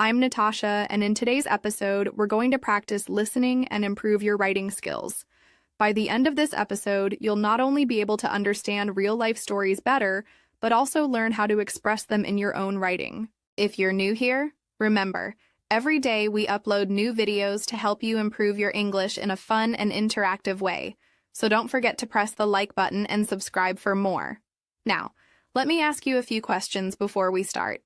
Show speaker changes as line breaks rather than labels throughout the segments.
I'm Natasha, and in today's episode, we're going to practice listening and improve your writing skills. By the end of this episode, you'll not only be able to understand real-life stories better, but also learn how to express them in your own writing. If you're new here, remember, every day we upload new videos to help you improve your English in a fun and interactive way. So don't forget to press the like button and subscribe for more. Now, let me ask you a few questions before we start.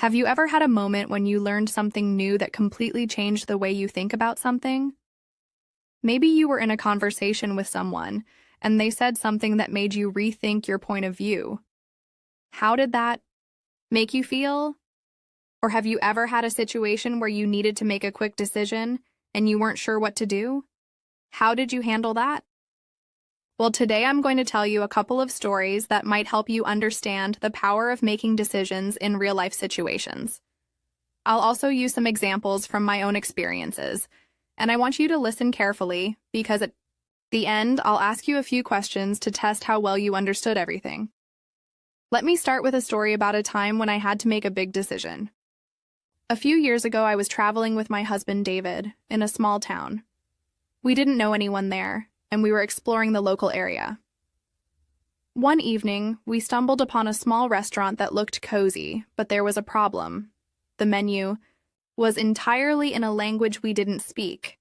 Have you ever had a moment when you learned something new that completely changed the way you think about something? Maybe you were in a conversation with someone, and they said something that made you rethink your point of view. How did that make you feel? Or have you ever had a situation where you needed to make a quick decision and you weren't sure what to do? How did you handle that? Well, today I'm going to tell you a couple of stories that might help you understand the power of making decisions in real-life situations. I'll also use some examples from my own experiences, and I want you to listen carefully because at the end, I'll ask you a few questions to test how well you understood everything. Let me start with a story about a time when I had to make a big decision. A few years ago, I was traveling with my husband, David, in a small town. We didn't know anyone there, and we were exploring the local area. One evening, we stumbled upon a small restaurant that looked cozy, but there was a problem. The menu was entirely in a language we didn't speak.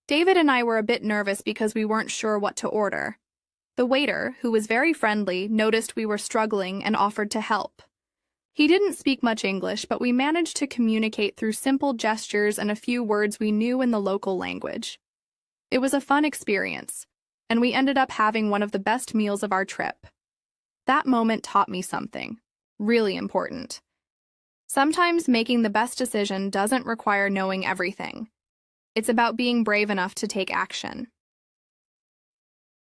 David and I were a bit nervous because we weren't sure what to order. The waiter, who was very friendly, noticed we were struggling and offered to help. He didn't speak much English, but we managed to communicate through simple gestures and a few words we knew in the local language. It was a fun experience, and we ended up having one of the best meals of our trip. That moment taught me something really important. Sometimes making the best decision doesn't require knowing everything. It's about being brave enough to take action.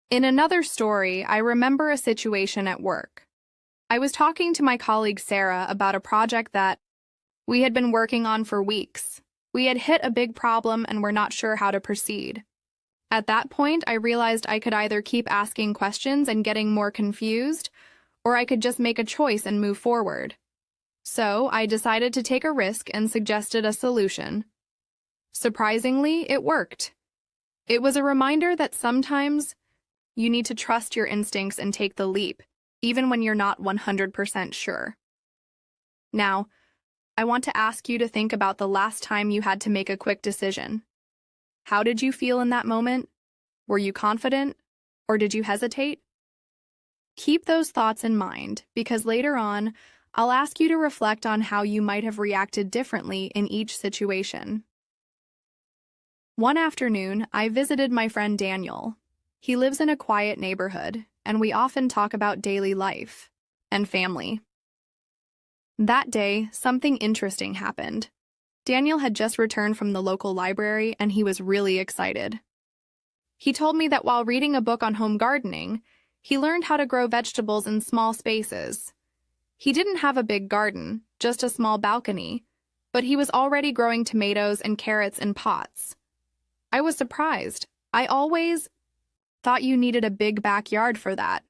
In another story, I remember a situation at work. I was talking to my colleague Sarah about a project that we had been working on for weeks. We had hit a big problem and were not sure how to proceed. At that point, I realized I could either keep asking questions and getting more confused, or I could just make a choice and move forward. So I decided to take a risk and suggested a solution. Surprisingly, it worked. It was a reminder that sometimes you need to trust your instincts and take the leap, even when you're not 100% sure. Now, I want to ask you to think about the last time you had to make a quick decision. How did you feel in that moment? Were you confident, or did you hesitate? Keep those thoughts in mind, because later on, I'll ask you to reflect on how you might have reacted differently in each situation. One afternoon, I visited my friend Daniel. He lives in a quiet neighborhood, and we often talk about daily life and family. That day, something interesting happened. Daniel had just returned from the local library, and he was really excited. He told me that while reading a book on home gardening, he learned how to grow vegetables in small spaces. He didn't have a big garden, just a small balcony, but he was already growing tomatoes and carrots in pots. I was surprised. I always thought you needed a big backyard for that.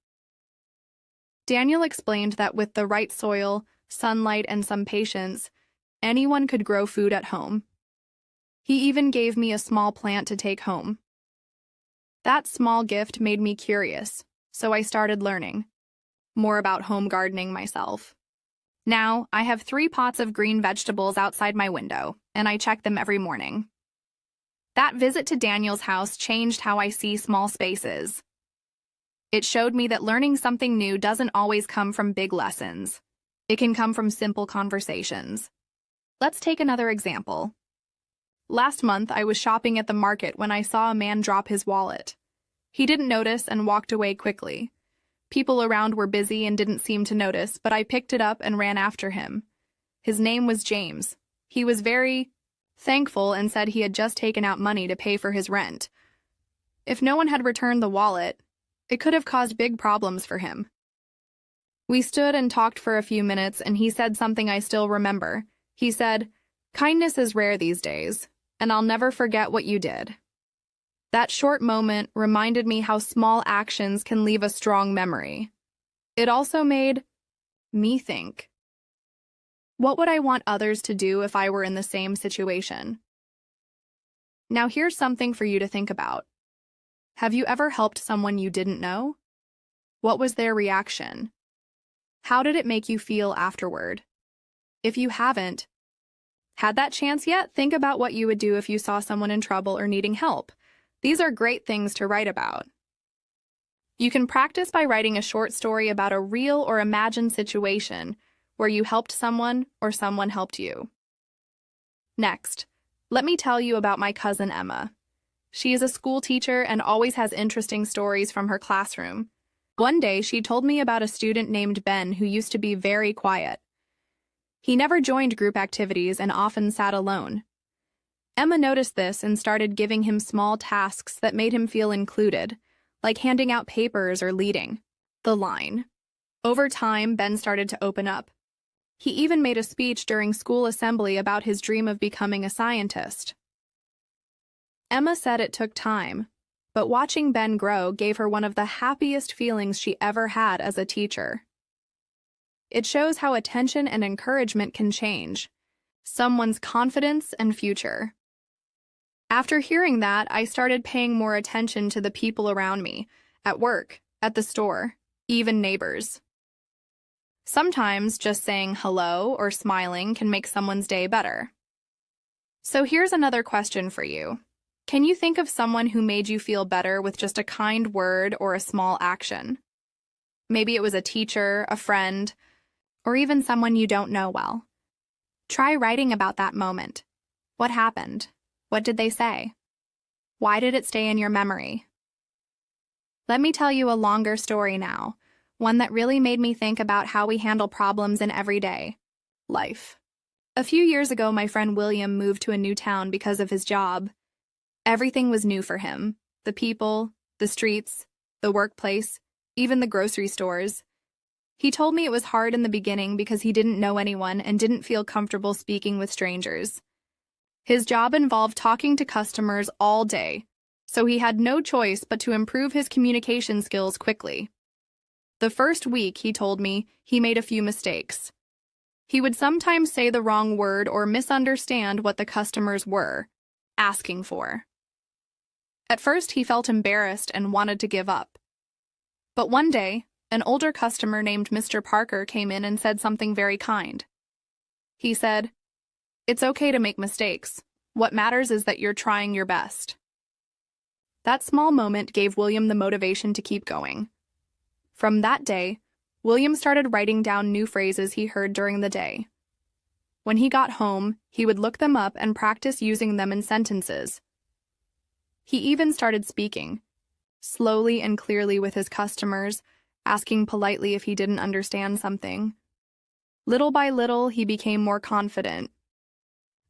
Daniel explained that with the right soil, sunlight, and some patience, anyone could grow food at home. He even gave me a small plant to take home. That small gift made me curious, so I started learning more about home gardening myself. Now, I have 3 pots of green vegetables outside my window, and I check them every morning. That visit to Daniel's house changed how I see small spaces. It showed me that learning something new doesn't always come from big lessons. It can come from simple conversations. Let's take another example. Last month, I was shopping at the market when I saw a man drop his wallet. He didn't notice and walked away quickly. People around were busy and didn't seem to notice, but I picked it up and ran after him. His name was James. He was very thankful and said he had just taken out money to pay for his rent. If no one had returned the wallet, it could have caused big problems for him. We stood and talked for a few minutes, and he said something I still remember. He said, "Kindness is rare these days, and I'll never forget what you did." That short moment reminded me how small actions can leave a strong memory. It also made me think. What would I want others to do if I were in the same situation? Now here's something for you to think about. Have you ever helped someone you didn't know? What was their reaction? How did it make you feel afterward? If you haven't had that chance yet, think about what you would do if you saw someone in trouble or needing help. These are great things to write about. You can practice by writing a short story about a real or imagined situation where you helped someone or someone helped you. Next, let me tell you about my cousin Emma. She is a school teacher and always has interesting stories from her classroom. One day, she told me about a student named Ben who used to be very quiet. He never joined group activities and often sat alone. Emma noticed this and started giving him small tasks that made him feel included, like handing out papers or leading the line. Over time, Ben started to open up. He even made a speech during school assembly about his dream of becoming a scientist. Emma said it took time, but watching Ben grow gave her one of the happiest feelings she ever had as a teacher. It shows how attention and encouragement can change someone's confidence and future. After hearing that, I started paying more attention to the people around me, at work, at the store, even neighbors. Sometimes just saying hello or smiling can make someone's day better. So here's another question for you. Can you think of someone who made you feel better with just a kind word or a small action? Maybe it was a teacher, a friend, or even someone you don't know well. Try writing about that moment. What happened? What did they say? Why did it stay in your memory? Let me tell you a longer story now, one that really made me think about how we handle problems in everyday life. A few years ago, my friend William moved to a new town because of his job. Everything was new for him: the people, the streets, the workplace, even the grocery stores. He told me it was hard in the beginning because he didn't know anyone and didn't feel comfortable speaking with strangers. His job involved talking to customers all day, so he had no choice but to improve his communication skills quickly. The first week, he told me, he made a few mistakes. He would sometimes say the wrong word or misunderstand what the customers were asking for. At first, he felt embarrassed and wanted to give up. But one day, an older customer named Mr. Parker came in and said something very kind. He said, "It's okay to make mistakes. What matters is that you're trying your best." That small moment gave William the motivation to keep going. From that day, William started writing down new phrases he heard during the day. When he got home, he would look them up and practice using them in sentences. He even started speaking, slowly and clearly with his customers, asking politely if he didn't understand something. Little by little, he became more confident.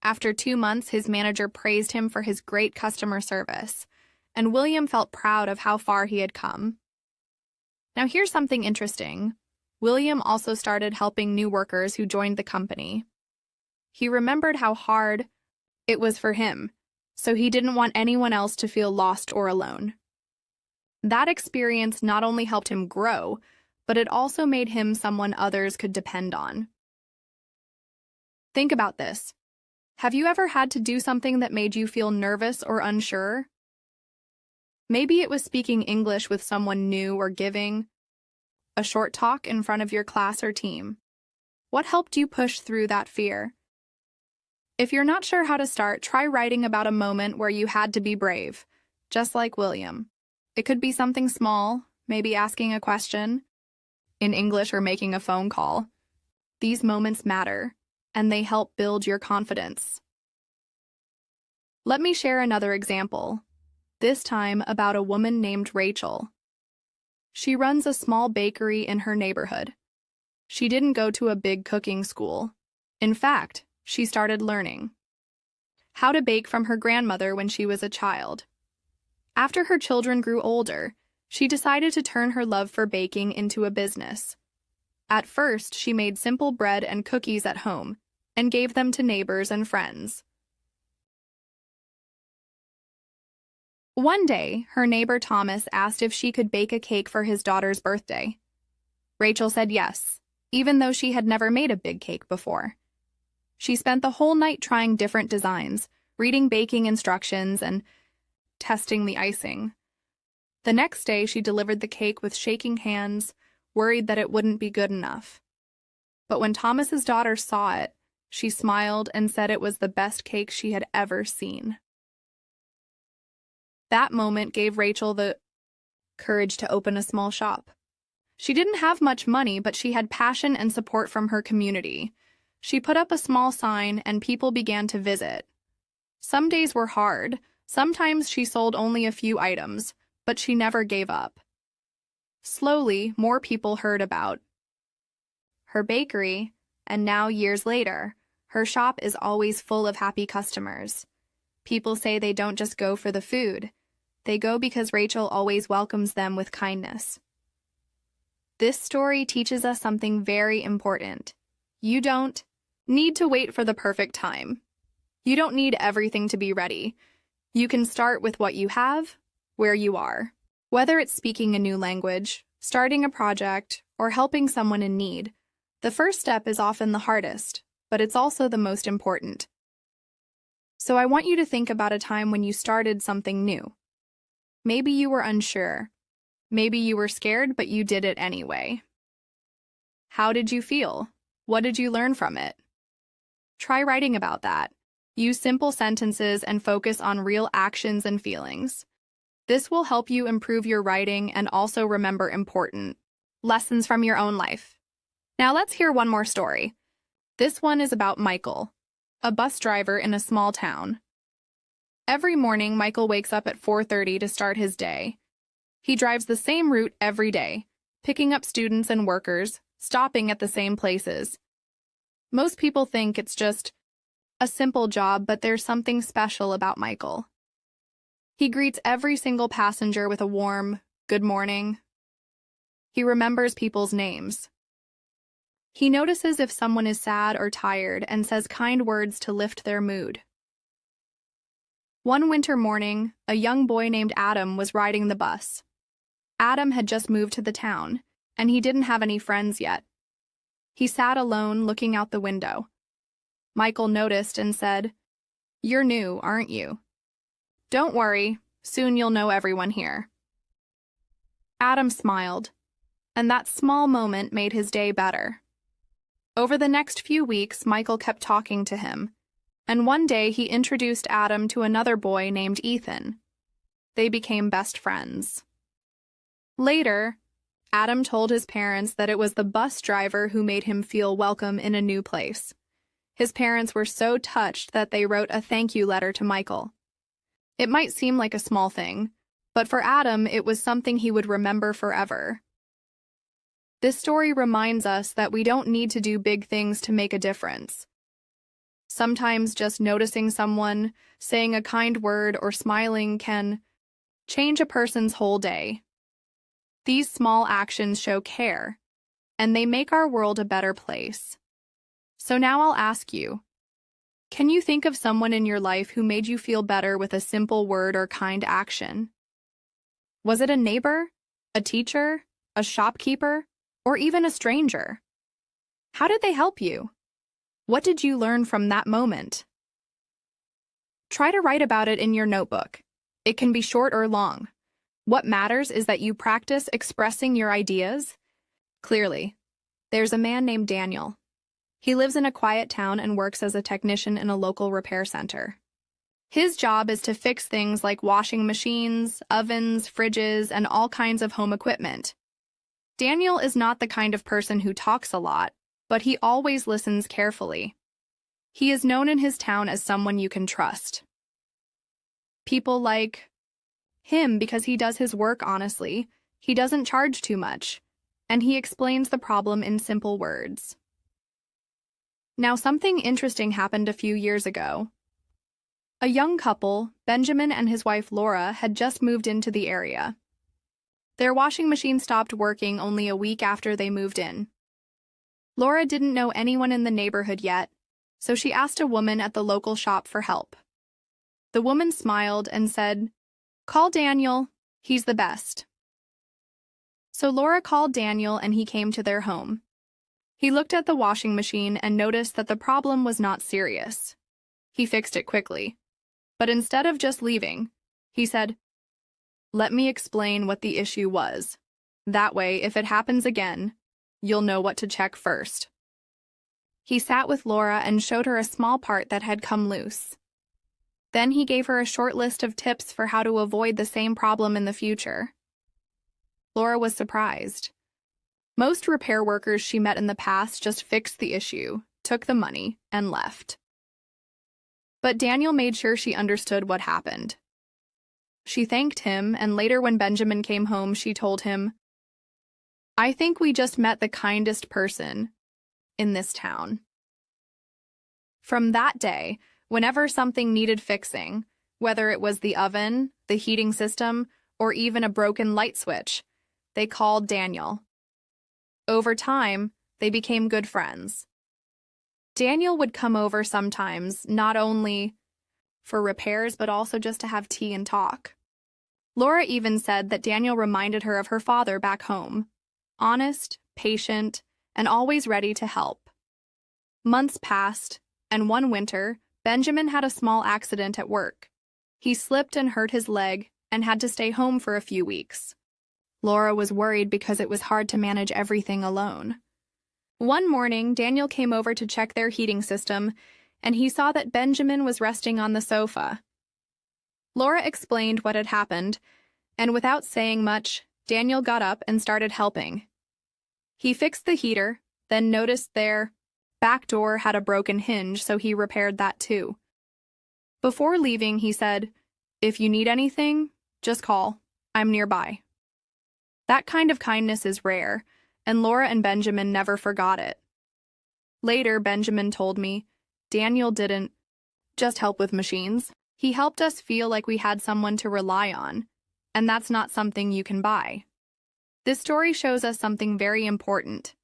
After 2 months, his manager praised him for his great customer service, and William felt proud of how far he had come. Now here's something interesting. William also started helping new workers who joined the company. He remembered how hard it was for him, so he didn't want anyone else to feel lost or alone. That experience not only helped him grow, but it also made him someone others could depend on. Think about this. Have you ever had to do something that made you feel nervous or unsure? Maybe it was speaking English with someone new or giving a short talk in front of your class or team. What helped you push through that fear? If you're not sure how to start, try writing about a moment where you had to be brave, just like William. It could be something small, maybe asking a question in English or making a phone call. These moments matter, and they help build your confidence. Let me share another example, this time about a woman named Rachel. She runs a small bakery in her neighborhood. She didn't go to a big cooking school. In fact, she started learning how to bake from her grandmother when she was a child. After her children grew older, she decided to turn her love for baking into a business. At first, she made simple bread and cookies at home and gave them to neighbors and friends. One day, her neighbor Thomas asked if she could bake a cake for his daughter's birthday. Rachel said yes, even though she had never made a big cake before. She spent the whole night trying different designs, reading baking instructions, and testing the icing. The next day, she delivered the cake with shaking hands, worried that it wouldn't be good enough. But when Thomas's daughter saw it, she smiled and said it was the best cake she had ever seen. That moment gave Rachel the courage to open a small shop. She didn't have much money, but she had passion and support from her community. She put up a small sign, and people began to visit. Some days were hard. Sometimes she sold only a few items, but she never gave up. Slowly, more people heard about her bakery, and now, years later, her shop is always full of happy customers. People say they don't just go for the food. They go because Rachel always welcomes them with kindness. This story teaches us something very important. You don't need to wait for the perfect time. You don't need everything to be ready. You can start with what you have, where you are. Whether it's speaking a new language, starting a project, or helping someone in need, the first step is often the hardest, but it's also the most important. So I want you to think about a time when you started something new. Maybe you were unsure. Maybe you were scared, but you did it anyway. How did you feel? What did you learn from it? Try writing about that. Use simple sentences and focus on real actions and feelings. This will help you improve your writing and also remember important lessons from your own life. Now let's hear one more story. This one is about Michael, a bus driver in a small town. Every morning, Michael wakes up at 4:30 to start his day. He drives the same route every day, picking up students and workers, stopping at the same places. Most people think it's just a simple job, but there's something special about Michael. He greets every single passenger with a warm, "Good morning." He remembers people's names. He notices if someone is sad or tired and says kind words to lift their mood. One winter morning, a young boy named Adam was riding the bus. Adam had just moved to the town, and he didn't have any friends yet. He sat alone, looking out the window. Michael noticed and said, "You're new, aren't you? Don't worry, soon you'll know everyone here." Adam smiled, and that small moment made his day better. Over the next few weeks, Michael kept talking to him, and one day he introduced Adam to another boy named Ethan. They became best friends. Later, Adam told his parents that it was the bus driver who made him feel welcome in a new place. His parents were so touched that they wrote a thank you letter to Michael. It might seem like a small thing, but for Adam, it was something he would remember forever. This story reminds us that we don't need to do big things to make a difference. Sometimes just noticing someone, saying a kind word, or smiling can change a person's whole day. These small actions show care, and they make our world a better place. So now I'll ask you, can you think of someone in your life who made you feel better with a simple word or kind action? Was it a neighbor, a teacher, a shopkeeper, or even a stranger? How did they help you? What did you learn from that moment? Try to write about it in your notebook. It can be short or long. What matters is that you practice expressing your ideas clearly. There's a man named Daniel. He lives in a quiet town and works as a technician in a local repair center. His job is to fix things like washing machines, ovens, fridges, and all kinds of home equipment. Daniel is not the kind of person who talks a lot, but he always listens carefully. He is known in his town as someone you can trust. People like him because he does his work honestly, he doesn't charge too much, and he explains the problem in simple words. Now, something interesting happened a few years ago. A young couple, Benjamin and his wife Laura, had just moved into the area. Their washing machine stopped working only a week after they moved in. Laura didn't know anyone in the neighborhood yet, so she asked a woman at the local shop for help. The woman smiled and said, "Call Daniel, he's the best." So Laura called Daniel and he came to their home. He looked at the washing machine and noticed that the problem was not serious. He fixed it quickly. But instead of just leaving, he said, "Let me explain what the issue was. That way, if it happens again, you'll know what to check first." He sat with Laura and showed her a small part that had come loose. Then he gave her a short list of tips for how to avoid the same problem in the future. Laura was surprised. Most repair workers she met in the past just fixed the issue, took the money, and left. But Daniel made sure she understood what happened. She thanked him, and later when Benjamin came home, she told him, "I think we just met the kindest person in this town." From that day, whenever something needed fixing, whether it was the oven, the heating system, or even a broken light switch, they called Daniel. Over time, they became good friends. Daniel would come over sometimes, not only for repairs, but also just to have tea and talk. Laura even said that Daniel reminded her of her father back home, honest, patient, and always ready to help. Months passed, and one winter, Benjamin had a small accident at work. He slipped and hurt his leg and had to stay home for a few weeks. Laura was worried because it was hard to manage everything alone. One morning, Daniel came over to check their heating system, and he saw that Benjamin was resting on the sofa. Laura explained what had happened, and without saying much, Daniel got up and started helping. He fixed the heater, then noticed their back door had a broken hinge, so he repaired that too. Before leaving, he said, "If you need anything, just call. I'm nearby." That kind of kindness is rare, and Laura and Benjamin never forgot it. Later, Benjamin told me, "Daniel didn't just help with machines. He helped us feel like we had someone to rely on, and that's not something you can buy." This story shows us something very important.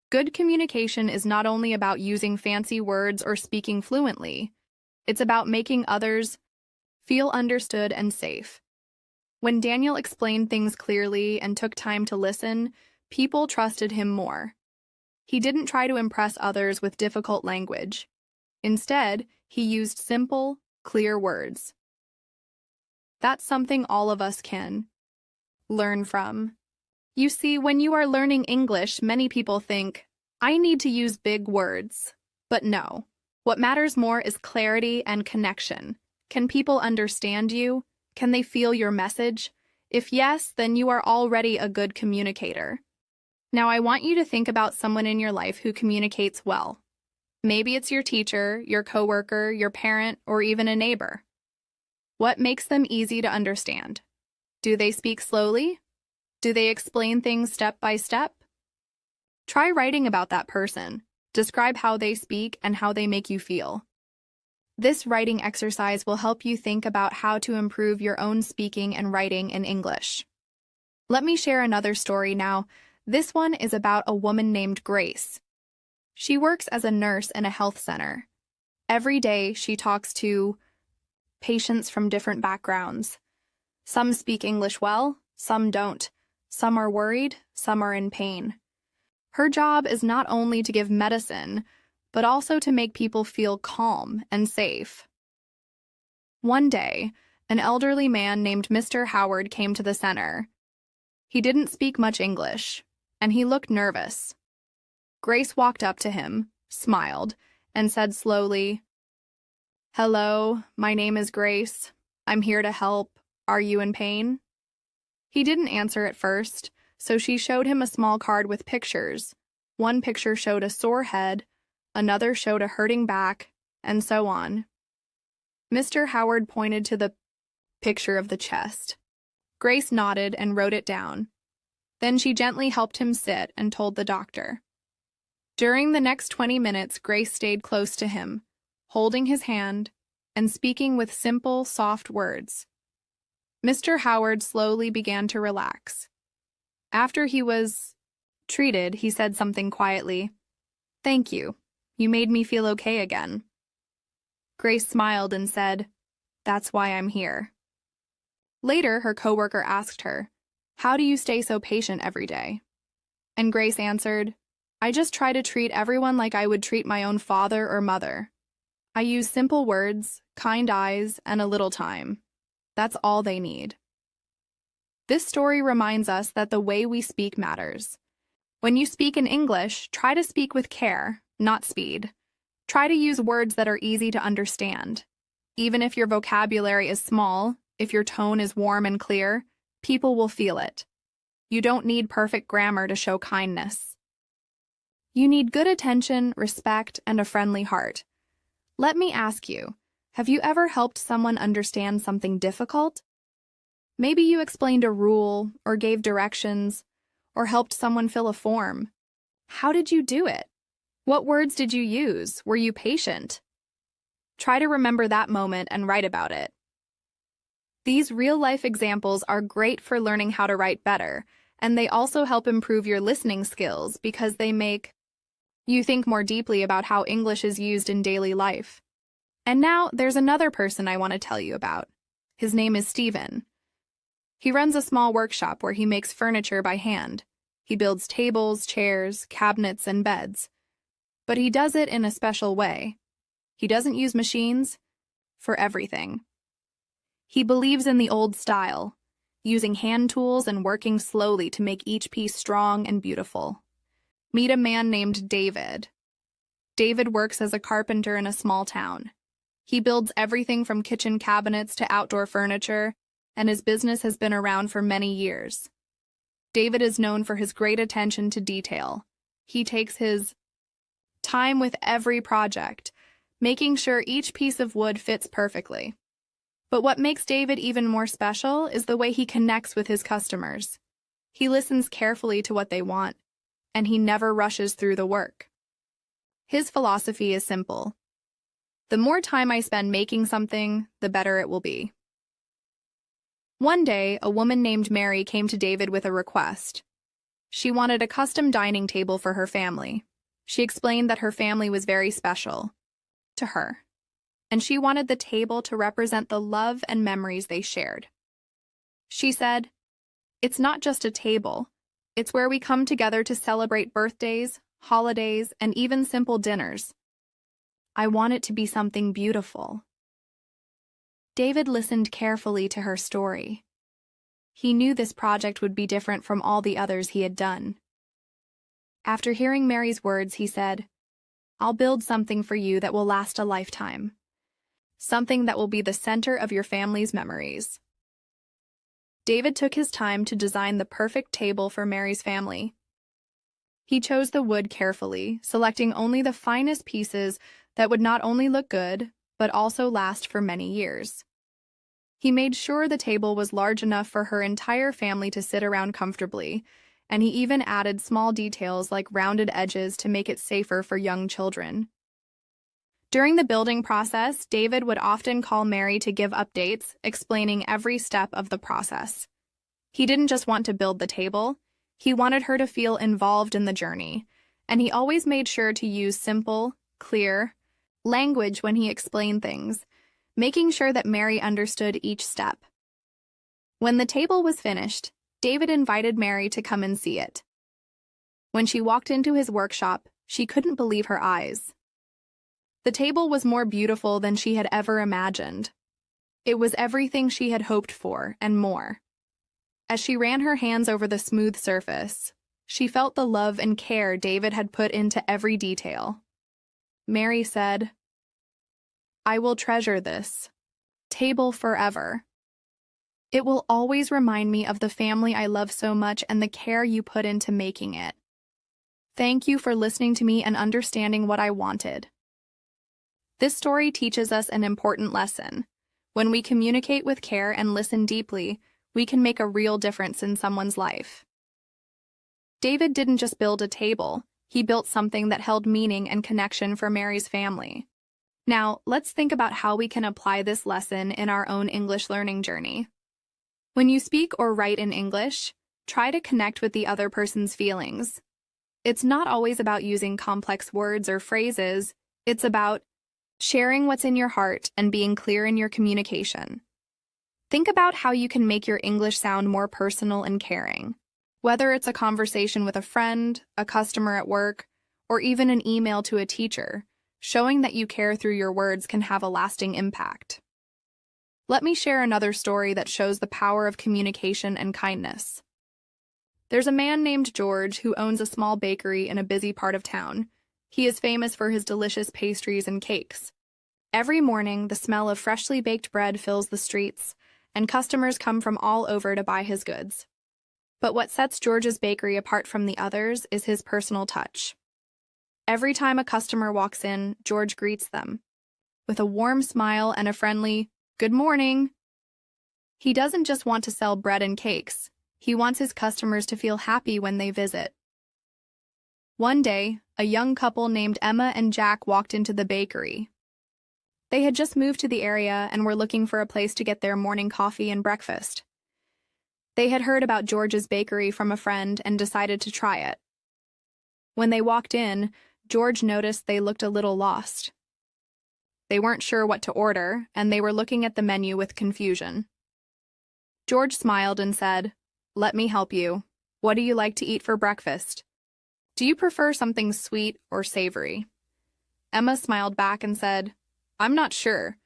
Good communication is not only about using fancy words or speaking fluently, it's about making others feel understood and safe. When Daniel explained things clearly and took time to listen, people trusted him more. He didn't try to impress others with difficult language. Instead, he used simple, clear words. That's something all of us can learn from. You see, when you are learning English, many people think, "I need to use big words." But no. What matters more is clarity and connection. Can people understand you? Can they feel your message? If yes, then you are already a good communicator. Now I want you to think about someone in your life who communicates well. Maybe it's your teacher, your coworker, your parent, or even a neighbor. What makes them easy to understand? Do they speak slowly? Do they explain things step by step? Try writing about that person. Describe how they speak and how they make you feel. This writing exercise will help you think about how to improve your own speaking and writing in English. Let me share another story now. This one is about a woman named Grace. She works as a nurse in a health center. Every day, she talks to patients from different backgrounds. Some speak English well, some don't. Some are worried, some are in pain. Her job is not only to give medicine, but also to make people feel calm and safe. One day, an elderly man named Mr. Howard came to the center. He didn't speak much English, and he looked nervous. Grace walked up to him, smiled, and said slowly, "Hello, my name is Grace. I'm here to help. Are you in pain?" He didn't answer at first, so she showed him a small card with pictures. One picture showed a sore head, another showed a hurting back, and so on. Mr. Howard pointed to the picture of the chest. Grace nodded and wrote it down. Then she gently helped him sit and told the doctor. During the next 20 minutes, Grace stayed close to him, holding his hand and speaking with simple, soft words. Mr. Howard slowly began to relax. After he was treated, he said something quietly. "Thank you. You made me feel okay again." Grace smiled and said, "That's why I'm here." Later, her coworker asked her, "How do you stay so patient every day?" And Grace answered, I just try to treat everyone like I would treat my own father or mother. I use simple words, kind eyes, and a little time. That's all they need. This story reminds us that the way we speak matters. When you speak in English, try to speak with care, not speed. Try to use words that are easy to understand. Even if your vocabulary is small, if your tone is warm and clear, people will feel it. You don't need perfect grammar to show kindness. You need good attention, respect, and a friendly heart. Let me ask you, have you ever helped someone understand something difficult? Maybe you explained a rule, or gave directions, or helped someone fill a form. How did you do it? What words did you use? Were you patient? Try to remember that moment and write about it. These real-life examples are great for learning how to write better, and they also help improve your listening skills because they make you think more deeply about how English is used in daily life. And now, there's another person I want to tell you about. His name is Stephen. He runs a small workshop where he makes furniture by hand. He builds tables, chairs, cabinets, and beds. But he does it in a special way. He doesn't use machines for everything. He believes in the old style, using hand tools and working slowly to make each piece strong and beautiful. Meet a man named David. David works as a carpenter in a small town. He builds everything from kitchen cabinets to outdoor furniture, and his business has been around for many years. David is known for his great attention to detail. He takes his time with every project, making sure each piece of wood fits perfectly. But what makes David even more special is the way he connects with his customers. He listens carefully to what they want, and he never rushes through the work. His philosophy is simple. The more time I spend making something, the better it will be. One day, a woman named Mary came to David with a request. She wanted a custom dining table for her family. She explained that her family was very special to her, and she wanted the table to represent the love and memories they shared. She said, "It's not just a table. It's where we come together to celebrate birthdays, holidays, and even simple dinners. I want it to be something beautiful." David listened carefully to her story. He knew this project would be different from all the others he had done. After hearing Mary's words, he said, "I'll build something for you that will last a lifetime. Something that will be the center of your family's memories." David took his time to design the perfect table for Mary's family. He chose the wood carefully, selecting only the finest pieces that would not only look good, but also last for many years. He made sure the table was large enough for her entire family to sit around comfortably, and he even added small details like rounded edges to make it safer for young children. During the building process, David would often call Mary to give updates, explaining every step of the process. He didn't just want to build the table, he wanted her to feel involved in the journey, and he always made sure to use simple, clear language when he explained things, making sure that Mary understood each step. When the table was finished, David invited Mary to come and see it. When she walked into his workshop, she couldn't believe her eyes. The table was more beautiful than she had ever imagined. It was everything she had hoped for and more. As she ran her hands over the smooth surface, she felt the love and care David had put into every detail. Mary said, "I will treasure this table forever. It will always remind me of the family I love so much and the care you put into making it. Thank you for listening to me and understanding what I wanted." This story teaches us an important lesson. When we communicate with care and listen deeply, we can make a real difference in someone's life. David didn't just build a table, he built something that held meaning and connection for Mary's family. Now, let's think about how we can apply this lesson in our own English learning journey. When you speak or write in English, try to connect with the other person's feelings. It's not always about using complex words or phrases, it's about sharing what's in your heart and being clear in your communication. Think about how you can make your English sound more personal and caring. Whether it's a conversation with a friend, a customer at work, or even an email to a teacher, showing that you care through your words can have a lasting impact. Let me share another story that shows the power of communication and kindness. There's a man named George who owns a small bakery in a busy part of town. He is famous for his delicious pastries and cakes. Every morning, the smell of freshly baked bread fills the streets, and customers come from all over to buy his goods. But what sets George's bakery apart from the others is his personal touch. Every time a customer walks in, George greets them with a warm smile and a friendly, "Good morning." He doesn't just want to sell bread and cakes. He wants his customers to feel happy when they visit. One day, a young couple named Emma and Jack walked into the bakery. They had just moved to the area and were looking for a place to get their morning coffee and breakfast. They had heard about George's bakery from a friend and decided to try it. When they walked in, George noticed they looked a little lost. They weren't sure what to order, and they were looking at the menu with confusion. George smiled and said, "Let me help you. What do you like to eat for breakfast? Do you prefer something sweet or savory?" Emma smiled back and said, "I'm not sure.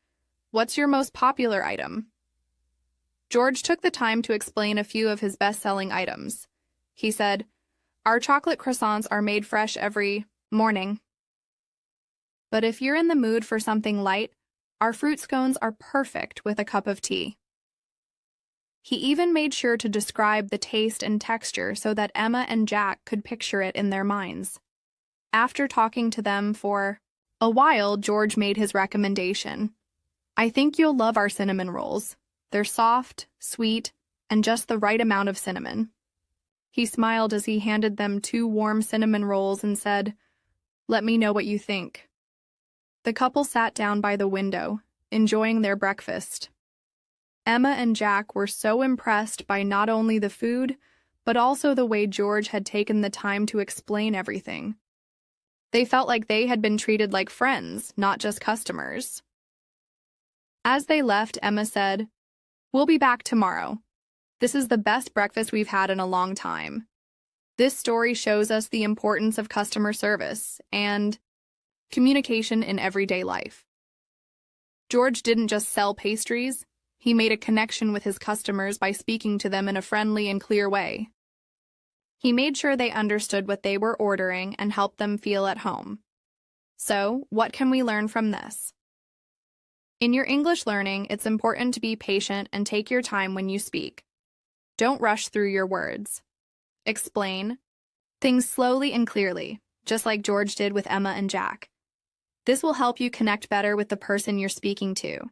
What's your most popular item?" George took the time to explain a few of his best-selling items. He said, "Our chocolate croissants are made fresh every morning. But if you're in the mood for something light, our fruit scones are perfect with a cup of tea." He even made sure to describe the taste and texture so that Emma and Jack could picture it in their minds. After talking to them for a while, George made his recommendation. "I think you'll love our cinnamon rolls. They're soft, sweet, and just the right amount of cinnamon." He smiled as he handed them 2 warm cinnamon rolls and said, "Let me know what you think." The couple sat down by the window, enjoying their breakfast. Emma and Jack were so impressed by not only the food, but also the way George had taken the time to explain everything. They felt like they had been treated like friends, not just customers. As they left, Emma said, "We'll be back tomorrow. This is the best breakfast we've had in a long time." This story shows us the importance of customer service and communication in everyday life. George didn't just sell pastries, he made a connection with his customers by speaking to them in a friendly and clear way. He made sure they understood what they were ordering and helped them feel at home. So, what can we learn from this? In your English learning, it's important to be patient and take your time when you speak. Don't rush through your words. Explain things slowly and clearly, just like George did with Emma and Jack. This will help you connect better with the person you're speaking to.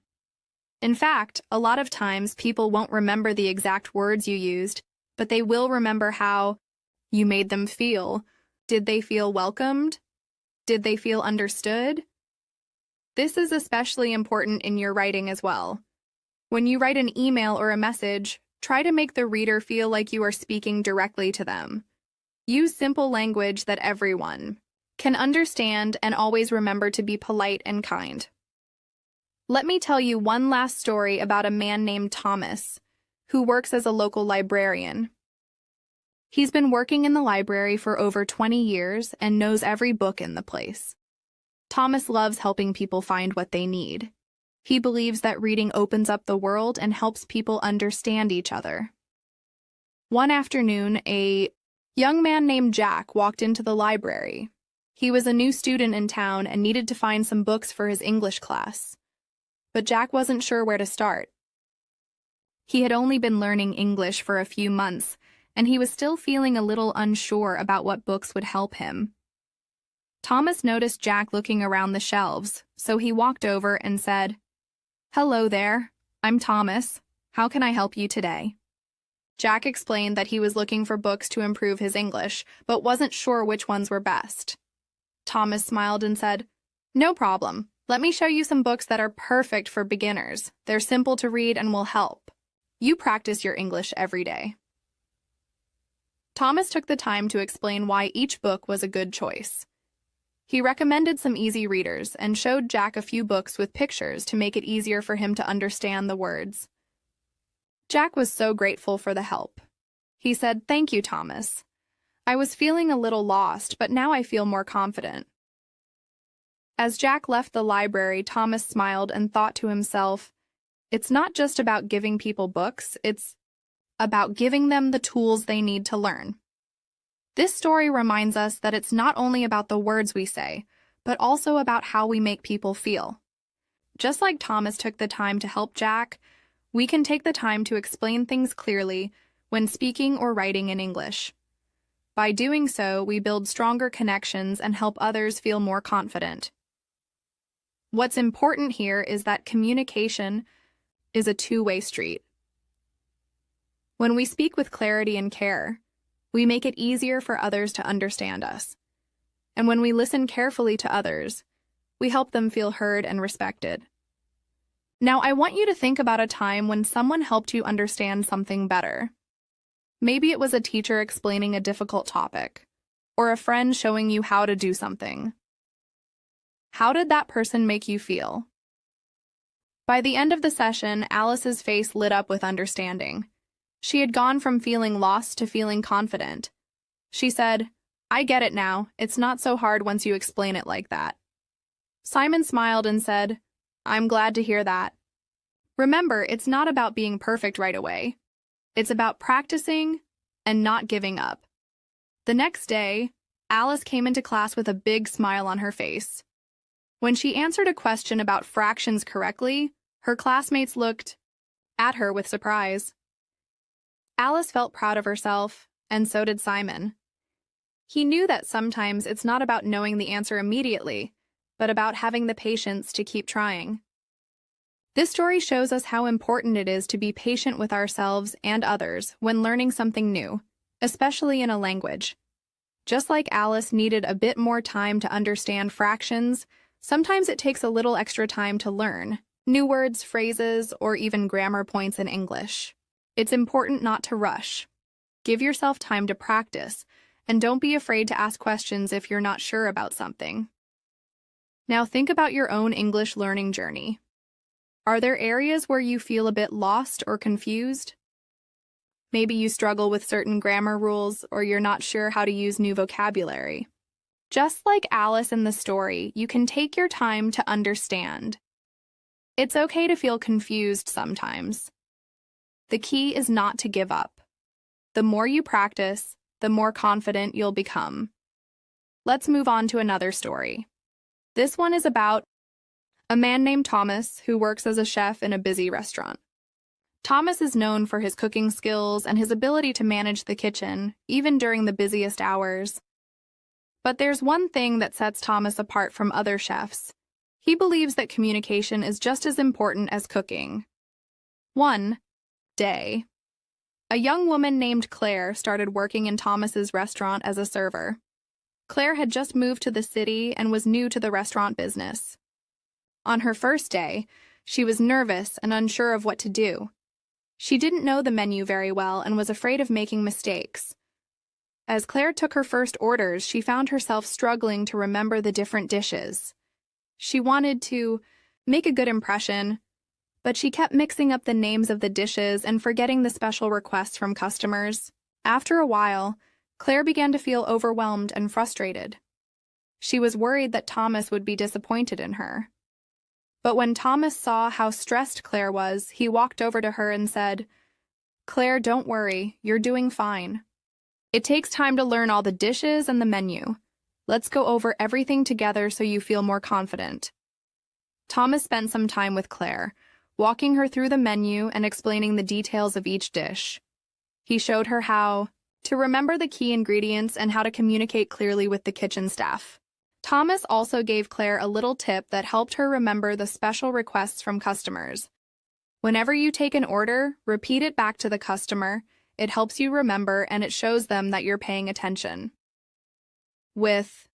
In fact, a lot of times people won't remember the exact words you used, but they will remember how you made them feel. Did they feel welcomed? Did they feel understood? This is especially important in your writing as well. When you write an email or a message, try to make the reader feel like you are speaking directly to them. Use simple language that everyone can understand and always remember to be polite and kind. Let me tell you one last story about a man named Thomas, who works as a local librarian. He's been working in the library for over 20 years and knows every book in the place. Thomas loves helping people find what they need. He believes that reading opens up the world and helps people understand each other. One afternoon, a young man named Jack walked into the library. He was a new student in town and needed to find some books for his English class. But Jack wasn't sure where to start. He had only been learning English for a few months, and he was still feeling a little unsure about what books would help him. Thomas noticed Jack looking around the shelves, so he walked over and said, "Hello there, I'm Thomas. How can I help you today?" Jack explained that he was looking for books to improve his English, but wasn't sure which ones were best. Thomas smiled and said, "No problem. Let me show you some books that are perfect for beginners. They're simple to read and will help you practice your English every day." Thomas took the time to explain why each book was a good choice. He recommended some easy readers and showed Jack a few books with pictures to make it easier for him to understand the words. Jack was so grateful for the help. He said, "Thank you, Thomas. I was feeling a little lost, but now I feel more confident." As Jack left the library, Thomas smiled and thought to himself, "It's not just about giving people books, it's about giving them the tools they need to learn." This story reminds us that it's not only about the words we say, but also about how we make people feel. Just like Thomas took the time to help Jack, we can take the time to explain things clearly when speaking or writing in English. By doing so, we build stronger connections and help others feel more confident. What's important here is that communication is a two-way street. When we speak with clarity and care, we make it easier for others to understand us. And when we listen carefully to others, we help them feel heard and respected. Now, I want you to think about a time when someone helped you understand something better. Maybe it was a teacher explaining a difficult topic, or a friend showing you how to do something. How did that person make you feel? By the end of the session, Alice's face lit up with understanding. She had gone from feeling lost to feeling confident. She said, "I get it now. It's not so hard once you explain it like that." Simon smiled and said, "I'm glad to hear that." Remember, it's not about being perfect right away. It's about practicing and not giving up. The next day, Alice came into class with a big smile on her face. When she answered a question about fractions correctly, her classmates looked at her with surprise. Alice felt proud of herself, and so did Simon. He knew that sometimes it's not about knowing the answer immediately, but about having the patience to keep trying. This story shows us how important it is to be patient with ourselves and others when learning something new, especially in a language. Just like Alice needed a bit more time to understand fractions, sometimes it takes a little extra time to learn new words, phrases, or even grammar points in English. It's important not to rush. Give yourself time to practice, and don't be afraid to ask questions if you're not sure about something. Now think about your own English learning journey. Are there areas where you feel a bit lost or confused? Maybe you struggle with certain grammar rules, or you're not sure how to use new vocabulary. Just like Alice in the story, you can take your time to understand. It's okay to feel confused sometimes. The key is not to give up. The more you practice, the more confident you'll become. Let's move on to another story. This one is about a man named Thomas who works as a chef in a busy restaurant. Thomas is known for his cooking skills and his ability to manage the kitchen, even during the busiest hours. But there's one thing that sets Thomas apart from other chefs. He believes that communication is just as important as cooking. One day, a young woman named Claire started working in Thomas's restaurant as a server. Claire had just moved to the city and was new to the restaurant business. On her first day, she was nervous and unsure of what to do. She didn't know the menu very well and was afraid of making mistakes. As Claire took her first orders, she found herself struggling to remember the different dishes. She wanted to make a good impression, but she kept mixing up the names of the dishes and forgetting the special requests from customers. After a while, Claire began to feel overwhelmed and frustrated. She was worried that Thomas would be disappointed in her. But when Thomas saw how stressed Claire was, he walked over to her and said, "Claire, don't worry, you're doing fine. It takes time to learn all the dishes and the menu. Let's go over everything together so you feel more confident." Thomas spent some time with Claire, walking her through the menu and explaining the details of each dish. He showed her how to remember the key ingredients and how to communicate clearly with the kitchen staff. Thomas also gave Claire a little tip that helped her remember the special requests from customers. Whenever you take an order, repeat it back to the customer. It helps you remember and it shows them that you're paying attention. With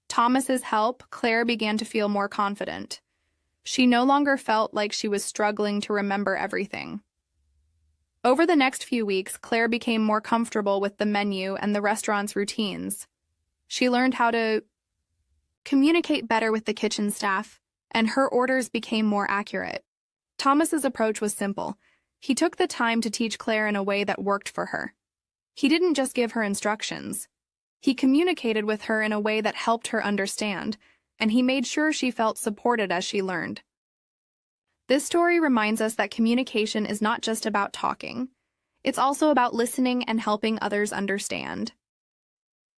Thomas's help, Claire began to feel more confident. She no longer felt like she was struggling to remember everything. Over the next few weeks, Claire became more comfortable with the menu and the restaurant's routines. She learned how to communicate better with the kitchen staff, and her orders became more accurate. Thomas's approach was simple. He took the time to teach Claire in a way that worked for her. He didn't just give her instructions. He communicated with her in a way that helped her understand, and he made sure she felt supported as she learned. This story reminds us that communication is not just about talking. It's also about listening and helping others understand.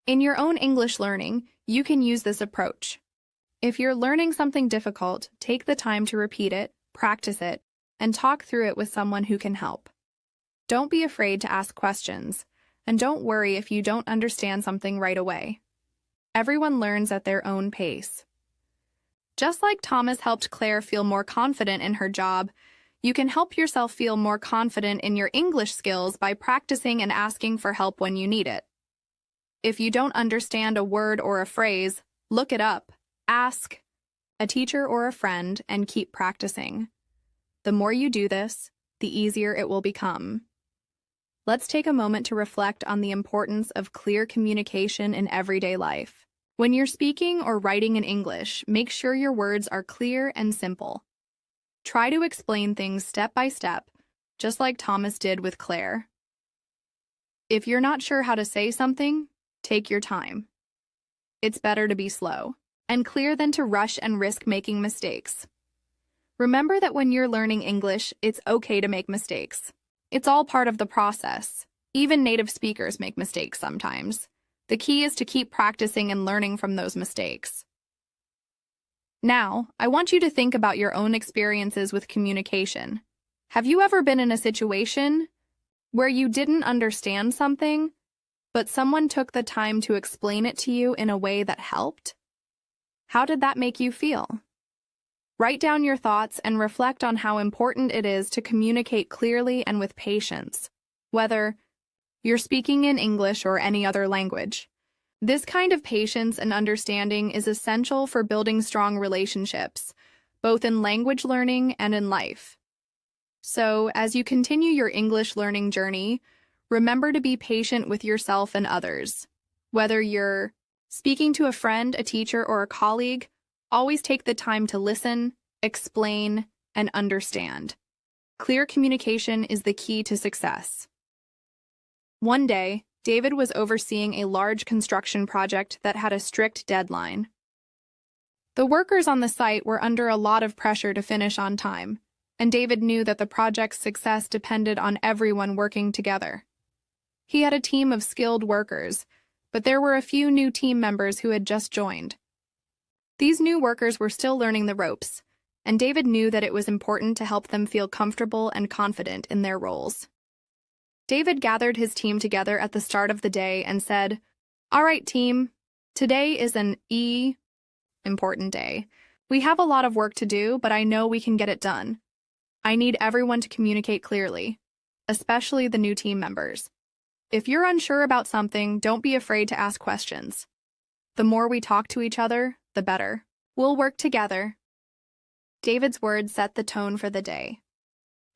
In your own English learning, you can use this approach. If you're learning something difficult, take the time to repeat it, practice it, and talk through it with someone who can help. Don't be afraid to ask questions, and don't worry if you don't understand something right away. Everyone learns at their own pace. Just like Thomas helped Claire feel more confident in her job, you can help yourself feel more confident in your English skills by practicing and asking for help when you need it. If you don't understand a word or a phrase, look it up, ask a teacher or a friend, and keep practicing. The more you do this, the easier it will become. Let's take a moment to reflect on the importance of clear communication in everyday life. When you're speaking or writing in English, make sure your words are clear and simple. Try to explain things step by step, just like Thomas did with Claire. If you're not sure how to say something, take your time. It's better to be slow and clear than to rush and risk making mistakes. Remember that when you're learning English, it's okay to make mistakes. It's all part of the process. Even native speakers make mistakes sometimes. The key is to keep practicing and learning from those mistakes. Now, I want you to think about your own experiences with communication. Have you ever been in a situation where you didn't understand something, but someone took the time to explain it to you in a way that helped? How did that make you feel? Write down your thoughts and reflect on how important it is to communicate clearly and with patience, whether you're speaking in English or any other language. This kind of patience and understanding is essential for building strong relationships, both in language learning and in life. So, as you continue your English learning journey, remember to be patient with yourself and others. Whether you're speaking to a friend, a teacher, or a colleague, always take the time to listen, explain, and understand. Clear communication is the key to success. One day, David was overseeing a large construction project that had a strict deadline. The workers on the site were under a lot of pressure to finish on time, and David knew that the project's success depended on everyone working together. He had a team of skilled workers, but there were a few new team members who had just joined. These new workers were still learning the ropes, and David knew that it was important to help them feel comfortable and confident in their roles. David gathered his team together at the start of the day and said, "All right, team, today is an important day. We have a lot of work to do, but I know we can get it done. I need everyone to communicate clearly, especially the new team members. If you're unsure about something, don't be afraid to ask questions. The more we talk to each other, the better. We'll work together." David's words set the tone for the day.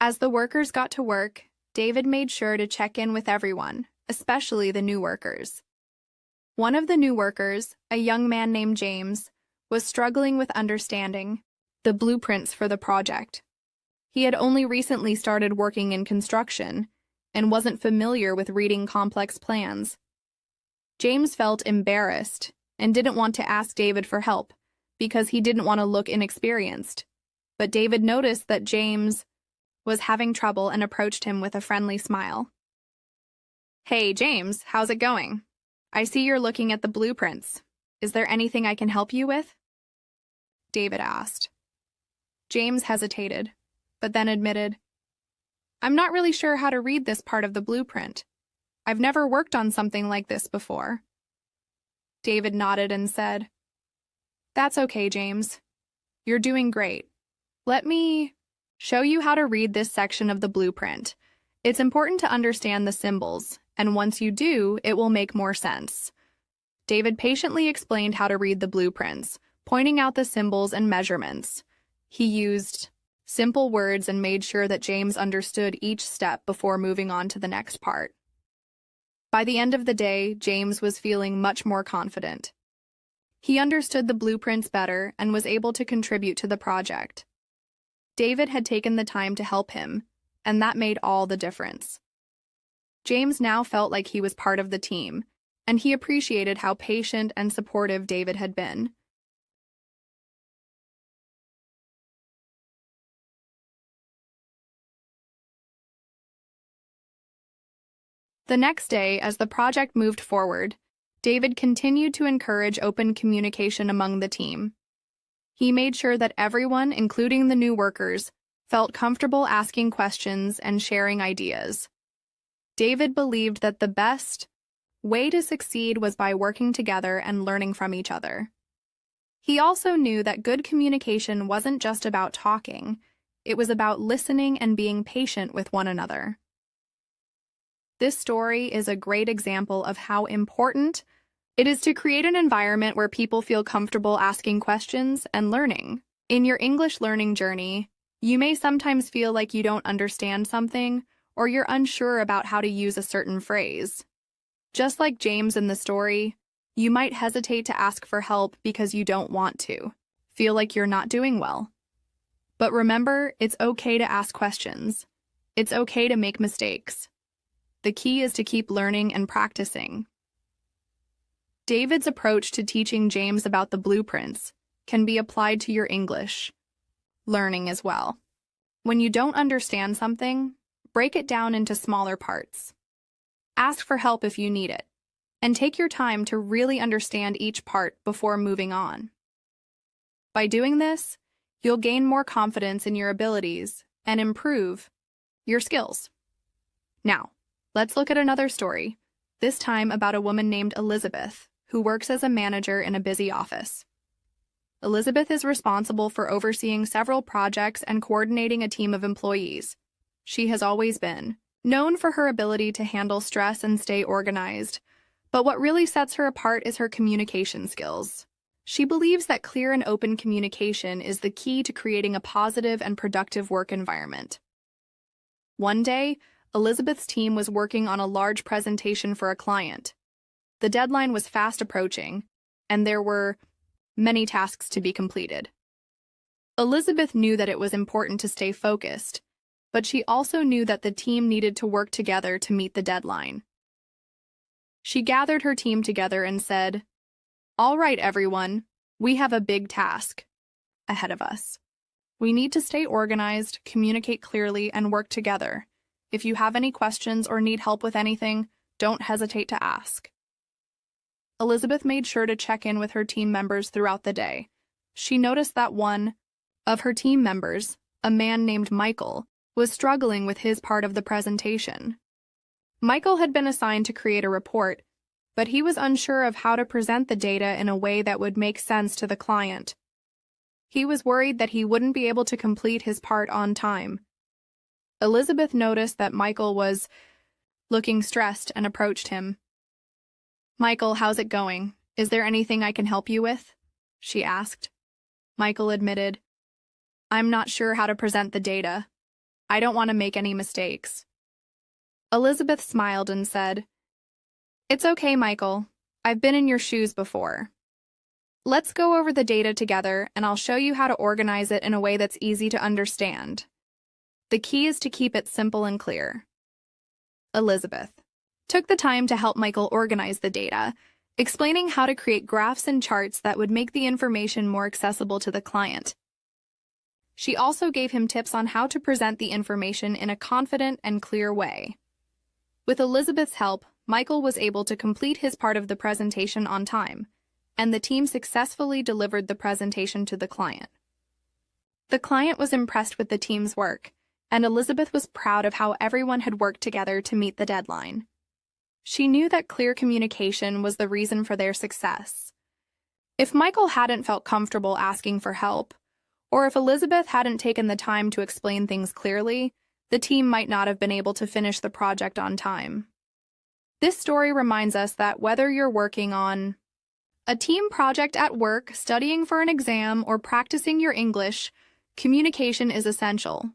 As the workers got to work, David made sure to check in with everyone, especially the new workers. One of the new workers, a young man named James, was struggling with understanding the blueprints for the project. He had only recently started working in construction and wasn't familiar with reading complex plans. James felt embarrassed and didn't want to ask David for help because he didn't want to look inexperienced. But David noticed that James was having trouble and approached him with a friendly smile. "Hey, James, how's it going? I see you're looking at the blueprints. Is there anything I can help you with?" David asked. James hesitated, but then admitted, "I'm not really sure how to read this part of the blueprint. I've never worked on something like this before." David nodded and said, "That's okay, James. You're doing great. Let me show you how to read this section of the blueprint. It's important to understand the symbols, and once you do, it will make more sense." David patiently explained how to read the blueprints, pointing out the symbols and measurements. He used simple words and made sure that James understood each step before moving on to the next part. By the end of the day, James was feeling much more confident. He understood the blueprints better and was able to contribute to the project. David had taken the time to help him, and that made all the difference. James now felt like he was part of the team, and he appreciated how patient and supportive David had been. The next day, as the project moved forward, David continued to encourage open communication among the team. He made sure that everyone, including the new workers, felt comfortable asking questions and sharing ideas. David believed that the best way to succeed was by working together and learning from each other. He also knew that good communication wasn't just about talking, it was about listening and being patient with one another. This story is a great example of how important it is to create an environment where people feel comfortable asking questions and learning. In your English learning journey, you may sometimes feel like you don't understand something or you're unsure about how to use a certain phrase. Just like James in the story, you might hesitate to ask for help because you don't want to, feel like you're not doing well. But remember, it's okay to ask questions. It's okay to make mistakes. The key is to keep learning and practicing. David's approach to teaching James about the blueprints can be applied to your English learning as well. When you don't understand something, break it down into smaller parts. Ask for help if you need it, and take your time to really understand each part before moving on. By doing this, you'll gain more confidence in your abilities and improve your skills. Now, let's look at another story, this time about a woman named Elizabeth, who works as a manager in a busy office. Elizabeth is responsible for overseeing several projects and coordinating a team of employees. She has always been known for her ability to handle stress and stay organized, but what really sets her apart is her communication skills. She believes that clear and open communication is the key to creating a positive and productive work environment. One day, Elizabeth's team was working on a large presentation for a client. The deadline was fast approaching, and there were many tasks to be completed. Elizabeth knew that it was important to stay focused, but she also knew that the team needed to work together to meet the deadline. She gathered her team together and said, "All right, everyone, we have a big task ahead of us. We need to stay organized, communicate clearly, and work together. If you have any questions or need help with anything, don't hesitate to ask." Elizabeth made sure to check in with her team members throughout the day. She noticed that one of her team members, a man named Michael, was struggling with his part of the presentation. Michael had been assigned to create a report, but he was unsure of how to present the data in a way that would make sense to the client. He was worried that he wouldn't be able to complete his part on time. Elizabeth noticed that Michael was looking stressed and approached him. "Michael, how's it going? Is there anything I can help you with?" she asked. Michael admitted, "I'm not sure how to present the data. I don't want to make any mistakes." Elizabeth smiled and said, "It's okay, Michael. I've been in your shoes before. Let's go over the data together and I'll show you how to organize it in a way that's easy to understand. The key is to keep it simple and clear." Elizabeth took the time to help Michael organize the data, explaining how to create graphs and charts that would make the information more accessible to the client. She also gave him tips on how to present the information in a confident and clear way. With Elizabeth's help, Michael was able to complete his part of the presentation on time, and the team successfully delivered the presentation to the client. The client was impressed with the team's work, and Elizabeth was proud of how everyone had worked together to meet the deadline. She knew that clear communication was the reason for their success. If Michael hadn't felt comfortable asking for help, or if Elizabeth hadn't taken the time to explain things clearly, the team might not have been able to finish the project on time. This story reminds us that whether you're working on a team project at work, studying for an exam, or practicing your English, communication is essential.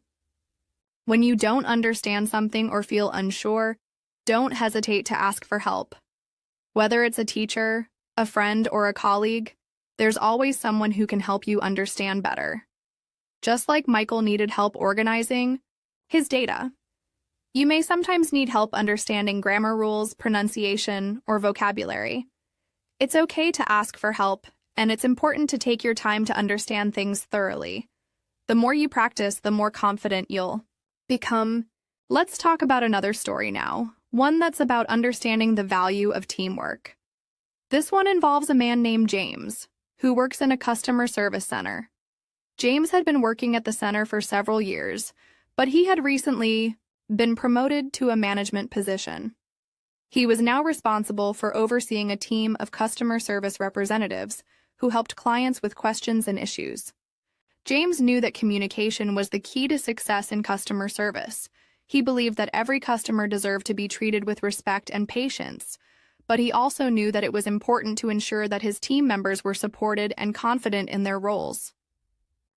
When you don't understand something or feel unsure, don't hesitate to ask for help. Whether it's a teacher, a friend, or a colleague, there's always someone who can help you understand better. Just like Michael needed help organizing his data, You may sometimes need help understanding grammar rules, pronunciation, or vocabulary. It's okay to ask for help, and it's important to take your time to understand things thoroughly. The more you practice, the more confident you'll become. Let's talk about another story now, one that's about understanding the value of teamwork. This one involves a man named James, who works in a customer service center. James had been working at the center for several years, but he had recently been promoted to a management position. He was now responsible for overseeing a team of customer service representatives who helped clients with questions and issues. James knew that communication was the key to success in customer service. He believed that every customer deserved to be treated with respect and patience, but he also knew that it was important to ensure that his team members were supported and confident in their roles.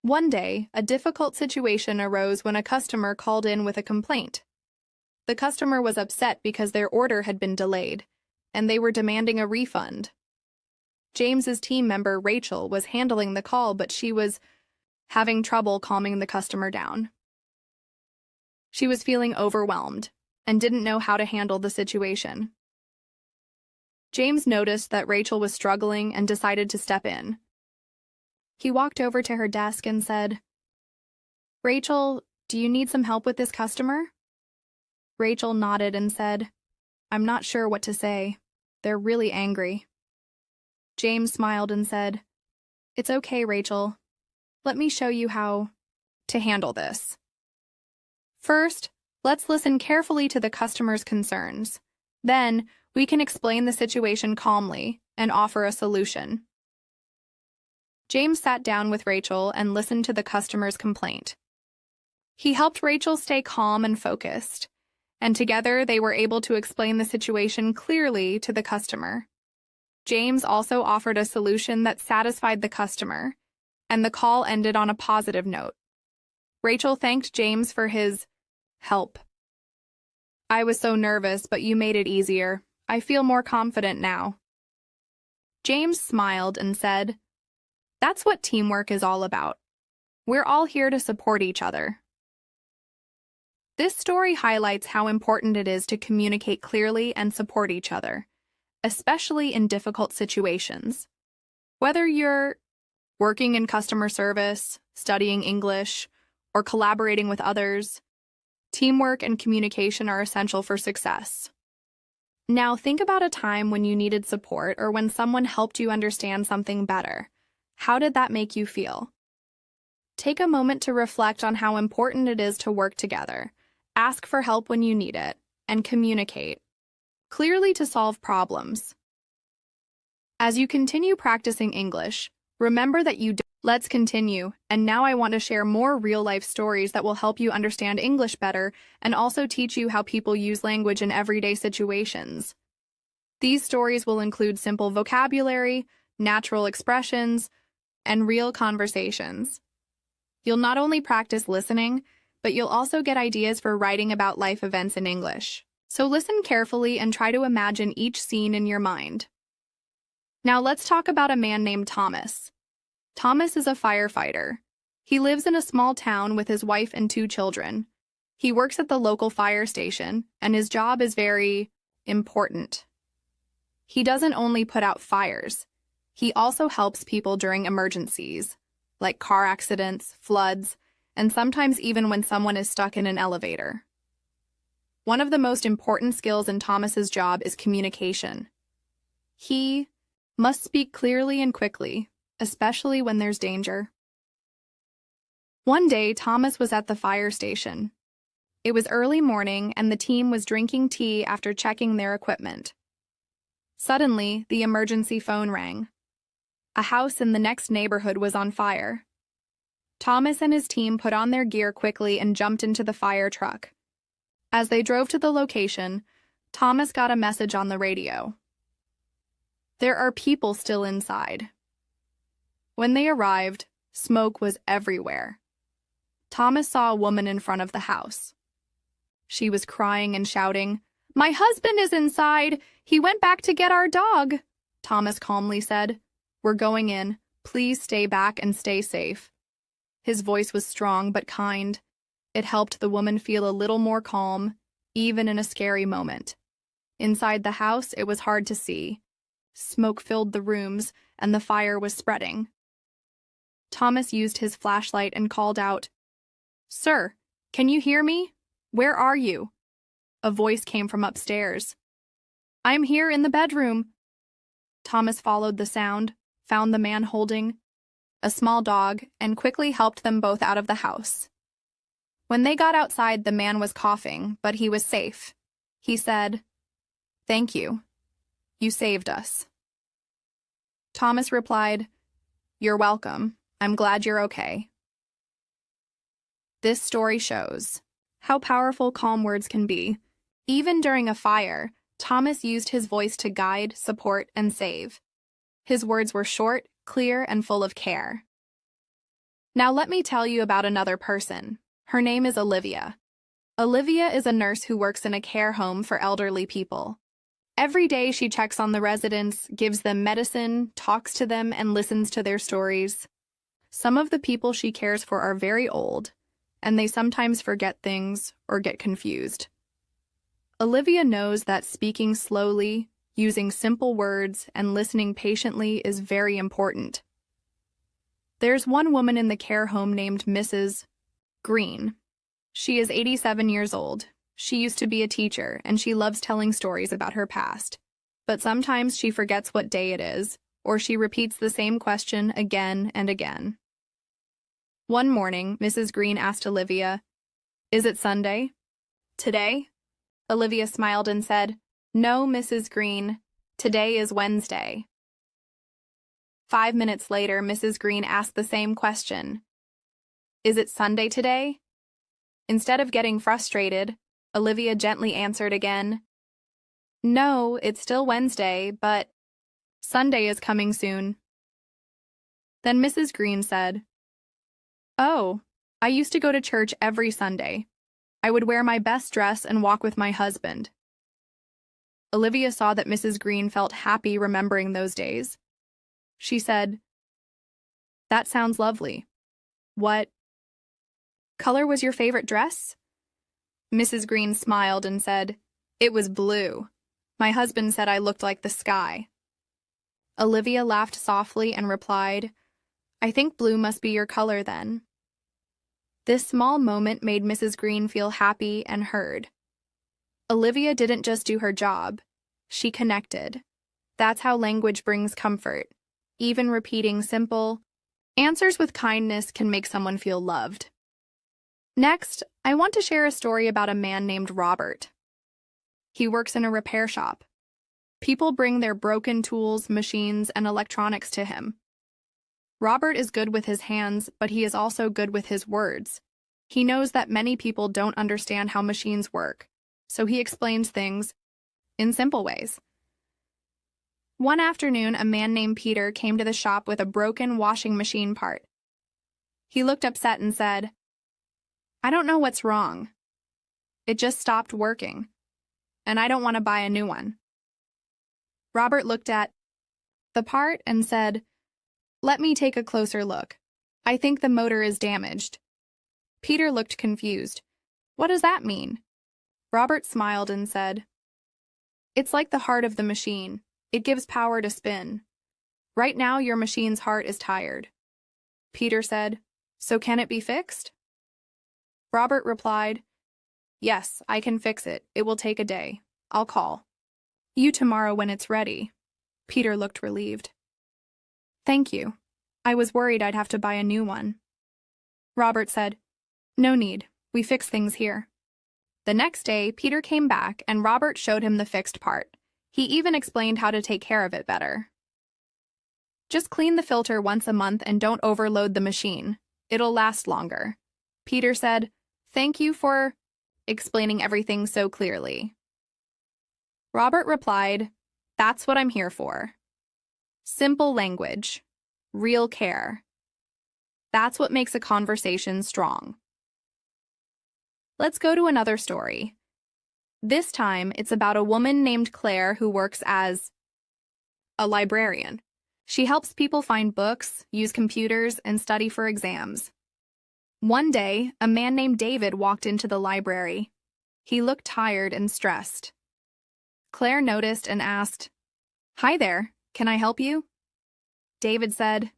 One day, a difficult situation arose when a customer called in with a complaint. The customer was upset because their order had been delayed, and they were demanding a refund. James's team member, Rachel, was handling the call, but she was having trouble calming the customer down. She was feeling overwhelmed and didn't know how to handle the situation. James noticed that Rachel was struggling and decided to step in. He walked over to her desk and said, "Rachel, do you need some help with this customer?" Rachel nodded and said, "I'm not sure what to say. They're really angry." James smiled and said, "It's okay, Rachel. Let me show you how to handle this. First, let's listen carefully to the customer's concerns. Then, we can explain the situation calmly and offer a solution." James sat down with Rachel and listened to the customer's complaint. He helped Rachel stay calm and focused, and together they were able to explain the situation clearly to the customer. James also offered a solution that satisfied the customer, and the call ended on a positive note. Rachel thanked James for his help. "I was so nervous, but you made it easier. I feel more confident now." James smiled and said, "That's what teamwork is all about. We're all here to support each other." This story highlights how important it is to communicate clearly and support each other, especially in difficult situations. Whether you're working in customer service, studying English, or collaborating with others, teamwork and communication are essential for success. Now, think about a time when you needed support or when someone helped you understand something better. How did that make you feel? Take a moment to reflect on how important it is to work together, ask for help when you need it, and communicate clearly to solve problems. As you continue practicing English, remember that Let's continue, and now I want to share more real-life stories that will help you understand English better and also teach you how people use language in everyday situations. These stories will include simple vocabulary, natural expressions, and real conversations. You'll not only practice listening, but you'll also get ideas for writing about life events in English. So listen carefully and try to imagine each scene in your mind. Now let's talk about a man named Thomas. Thomas is a firefighter. He lives in a small town with his wife and 2 children. He works at the local fire station, and his job is very important. He doesn't only put out fires. He also helps people during emergencies, like car accidents, floods, and sometimes even when someone is stuck in an elevator. One of the most important skills in Thomas's job is communication. He must speak clearly and quickly, especially when there's danger. One day, Thomas was at the fire station. It was early morning, and the team was drinking tea after checking their equipment. Suddenly, the emergency phone rang. A house in the next neighborhood was on fire. Thomas and his team put on their gear quickly and jumped into the fire truck. As they drove to the location, Thomas got a message on the radio. "There are people still inside." When they arrived, smoke was everywhere. Thomas saw a woman in front of the house. She was crying and shouting, "My husband is inside! He went back to get our dog!" Thomas calmly said, "We're going in. Please stay back and stay safe." His voice was strong but kind. It helped the woman feel a little more calm. even in a scary moment. Inside the house, it was hard to see. Smoke filled the rooms, and the fire was spreading. Thomas used his flashlight and called out, "Sir, can you hear me? Where are you?" A voice came from upstairs. "I'm here in the bedroom." Thomas followed the sound, found the man holding a small dog, and quickly helped them both out of the house. When they got outside, the man was coughing, but he was safe. He said, "Thank you. You saved us." Thomas replied, "You're welcome. I'm glad you're okay." This story shows how powerful calm words can be. Even during a fire, Thomas used his voice to guide, support, and save. His words were short, clear, and full of care. Now let me tell you about another person. Her name is Olivia. Olivia is a nurse who works in a care home for elderly people. Every day she checks on the residents, gives them medicine, talks to them, and listens to their stories. Some of the people she cares for are very old, and they sometimes forget things or get confused. Olivia knows that speaking slowly, using simple words, and listening patiently is very important. There's one woman in the care home named Mrs. Green. She is 87 years old. She used to be a teacher, and she loves telling stories about her past. But sometimes she forgets what day it is, or she repeats the same question again and again. One morning, Mrs. Green asked Olivia, "Is it Sunday today?" Olivia smiled and said, "No, Mrs. Green, today is Wednesday." 5 minutes later, Mrs. Green asked the same question, "Is it Sunday today?" Instead of getting frustrated, Olivia gently answered again, "No, it's still Wednesday, but Sunday is coming soon." Then Mrs. Green said, "Oh, I used to go to church every Sunday. I would wear my best dress and walk with my husband." Olivia saw that Mrs. Green felt happy remembering those days. She said, "That sounds lovely. What color was your favorite dress?" Mrs. Green smiled and said, "It was blue. My husband said I looked like the sky." Olivia laughed softly and replied, "I think blue must be your color then." This small moment made Mrs. Green feel happy and heard. Olivia didn't just do her job, she connected. That's how language brings comfort. Even repeating simple answers with kindness can make someone feel loved. Next, I want to share a story about a man named Robert. He works in a repair shop. People bring their broken tools, machines, and electronics to him. Robert is good with his hands, but he is also good with his words. He knows that many people don't understand how machines work, so he explains things in simple ways. One afternoon, a man named Peter came to the shop with a broken washing machine part. He looked upset and said, "I don't know what's wrong. It just stopped working, and I don't want to buy a new one." Robert looked at the part and said, "Let me take a closer look. I think the motor is damaged." Peter looked confused. "What does that mean?" Robert smiled and said, "It's like the heart of the machine. It gives power to spin. Right now, your machine's heart is tired." Peter said, "So can it be fixed?" Robert replied, "Yes, I can fix it. It will take a day. I'll call you tomorrow when it's ready." Peter looked relieved. "Thank you. I was worried I'd have to buy a new one." Robert said, "No need. We fix things here." The next day, Peter came back and Robert showed him the fixed part. He even explained how to take care of it better. "Just clean the filter once a month and don't overload the machine. It'll last longer." Peter said, "Thank you for explaining everything so clearly." Robert replied, "That's what I'm here for. Simple language, real care. That's what makes a conversation strong." Let's go to another story. This time, it's about a woman named Claire who works as a librarian. She helps people find books, use computers, and study for exams. One day, a man named David walked into the library. He looked tired and stressed. Claire noticed and asked, "Hi there, can I help you?" David said,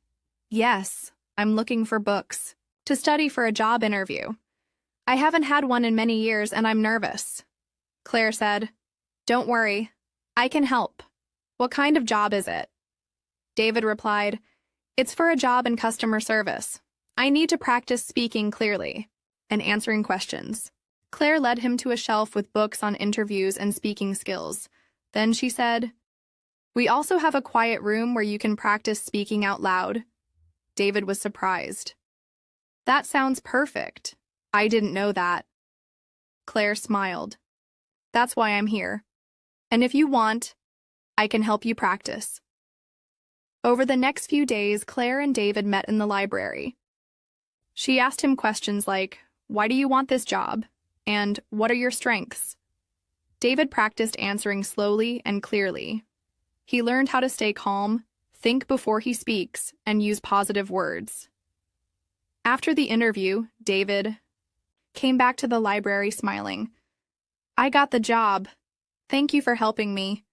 "Yes, I'm looking for books to study for a job interview. I haven't had one in many years and I'm nervous." Claire said, "Don't worry, I can help. What kind of job is it?" David replied, "It's for a job in customer service. I need to practice speaking clearly and answering questions." Claire led him to a shelf with books on interviews and speaking skills. Then she said, "We also have a quiet room where you can practice speaking out loud." David was surprised. "That sounds perfect. I didn't know that." Claire smiled. "That's why I'm here. And if you want, I can help you practice." Over the next few days, Claire and David met in the library. She asked him questions like, "Why do you want this job?" and "What are your strengths?" David practiced answering slowly and clearly. He learned how to stay calm, think before he speaks, and use positive words. After the interview, David came back to the library smiling. "I got the job. Thank you for helping me."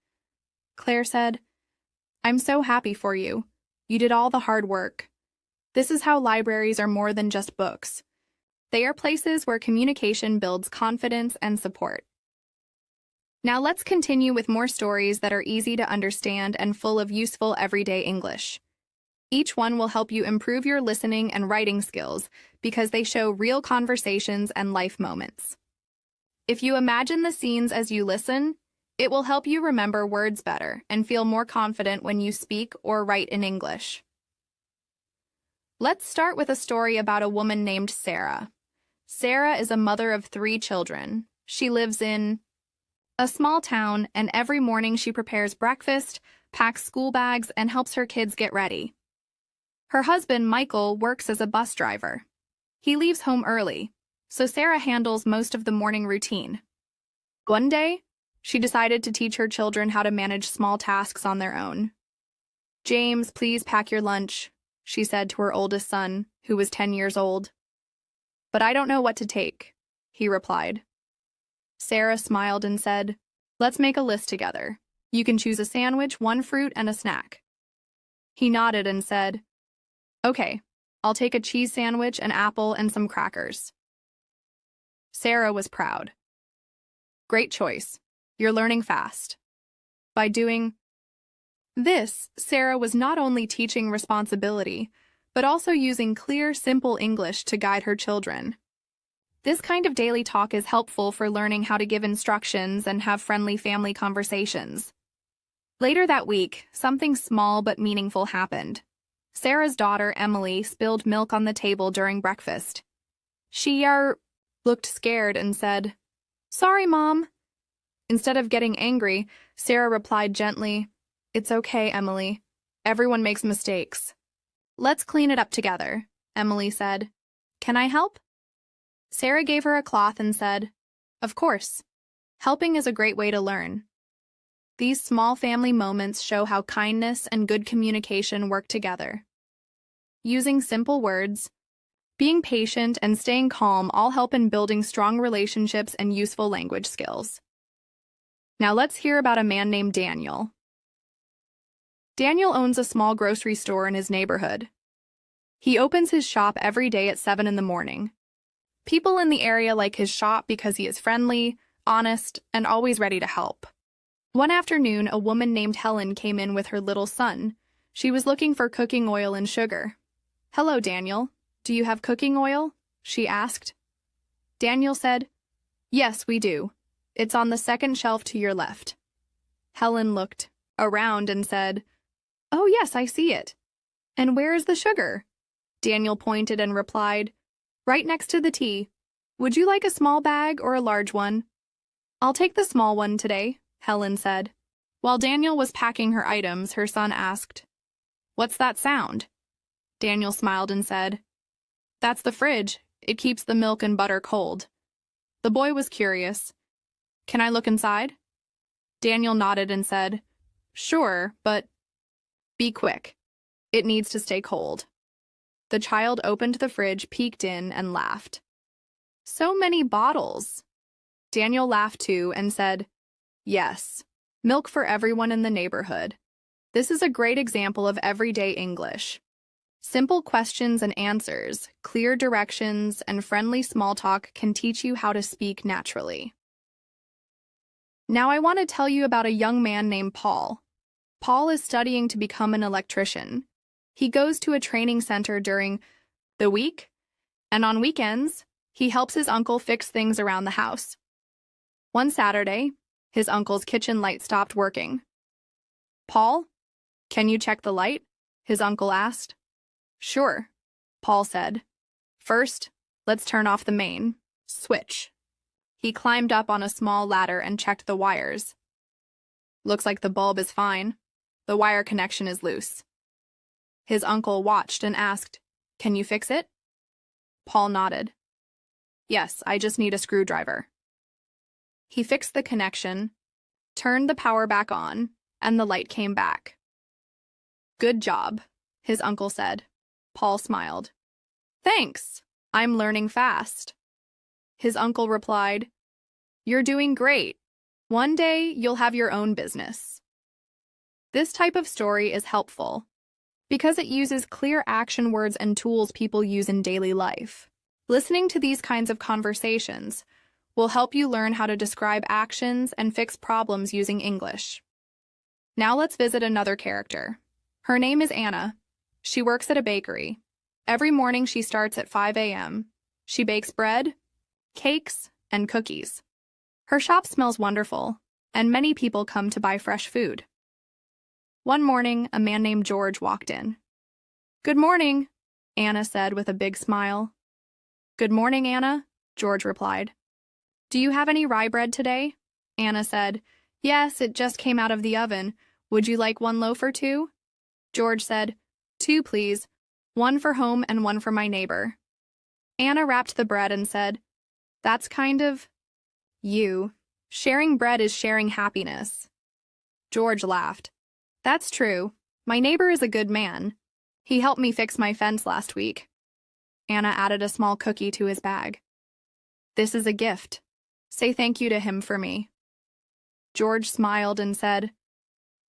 Claire said, "I'm so happy for you. You did all the hard work." This is how libraries are more than just books. They are places where communication builds confidence and support. Now let's continue with more stories that are easy to understand and full of useful everyday English. Each one will help you improve your listening and writing skills because they show real conversations and life moments. If you imagine the scenes as you listen, it will help you remember words better and feel more confident when you speak or write in English. Let's start with a story about a woman named Sarah. Sarah is a mother of 3 children. She lives in a small town, and every morning she prepares breakfast, packs school bags, and helps her kids get ready. Her husband, Michael, works as a bus driver. He leaves home early, so Sarah handles most of the morning routine. One day, she decided to teach her children how to manage small tasks on their own. "James, please pack your lunch," she said to her oldest son, who was 10 years old. "But I don't know what to take," he replied. Sarah smiled and said, "Let's make a list together. You can choose a sandwich, 1 fruit, and a snack." He nodded and said, "Okay, I'll take a cheese sandwich, an apple, and some crackers." Sarah was proud. "Great choice. You're learning fast." By doing this, Sarah was not only teaching responsibility, but also using clear, simple English to guide her children. This kind of daily talk is helpful for learning how to give instructions and have friendly family conversations. Later that week, something small but meaningful happened. Sarah's daughter, Emily, spilled milk on the table during breakfast. She looked scared and said, "Sorry, Mom." Instead of getting angry, Sarah replied gently, "It's okay, Emily. Everyone makes mistakes." "Let's clean it up together," Emily said. "Can I help?" Sarah gave her a cloth and said, "Of course. Helping is a great way to learn." These small family moments show how kindness and good communication work together. Using simple words, being patient, and staying calm all help in building strong relationships and useful language skills. Now let's hear about a man named Daniel. Daniel owns a small grocery store in his neighborhood. He opens his shop every day at 7 in the morning. People in the area like his shop because he is friendly, honest, and always ready to help. One afternoon, a woman named Helen came in with her little son. She was looking for cooking oil and sugar. "Hello, Daniel. Do you have cooking oil?" she asked. Daniel said, "Yes, we do. It's on the second shelf to your left." Helen looked around and said, "Oh, yes, I see it. And where is the sugar?" Daniel pointed and replied, "Right next to the tea. Would you like a small bag or a large one?" "I'll take the small one today," Helen said. While Daniel was packing her items, her son asked, "What's that sound?" Daniel smiled and said, "That's the fridge. It keeps the milk and butter cold." The boy was curious. "Can I look inside?" Daniel nodded and said, "Sure, but be quick. It needs to stay cold." The child opened the fridge, peeked in, and laughed. "So many bottles." Daniel laughed too and said, "Yes, milk for everyone in the neighborhood." This is a great example of everyday English. Simple questions and answers, clear directions, and friendly small talk can teach you how to speak naturally. Now I want to tell you about a young man named Paul. Paul is studying to become an electrician. He goes to a training center during the week, and on weekends, he helps his uncle fix things around the house. One Saturday, his uncle's kitchen light stopped working. "Paul, can you check the light?" his uncle asked. "Sure," Paul said. "First, let's turn off the main switch." He climbed up on a small ladder and checked the wires. "Looks like the bulb is fine. The wire connection is loose." His uncle watched and asked, "Can you fix it?" Paul nodded. "Yes, I just need a screwdriver." He fixed the connection, turned the power back on, and the light came back. "Good job," his uncle said. Paul smiled. "Thanks. I'm learning fast." His uncle replied, "You're doing great. One day you'll have your own business." This type of story is helpful because it uses clear action words and tools people use in daily life. Listening to these kinds of conversations will help you learn how to describe actions and fix problems using English. Now let's visit another character. Her name is Anna. She works at a bakery. Every morning she starts at 5 a.m. She bakes bread, cakes, and cookies. Her shop smells wonderful, and many people come to buy fresh food. One morning, a man named George walked in. "Good morning," Anna said with a big smile. "Good morning, Anna," George replied. "Do you have any rye bread today?" Anna said, "Yes, it just came out of the oven. Would you like one loaf or two?" George said, "Two, please. One for home and one for my neighbor." Anna wrapped the bread and said, "That's kind of you. Sharing bread is sharing happiness." George laughed. "That's true. My neighbor is a good man. He helped me fix my fence last week." Anna added a small cookie to his bag. "This is a gift. Say thank you to him for me." George smiled and said,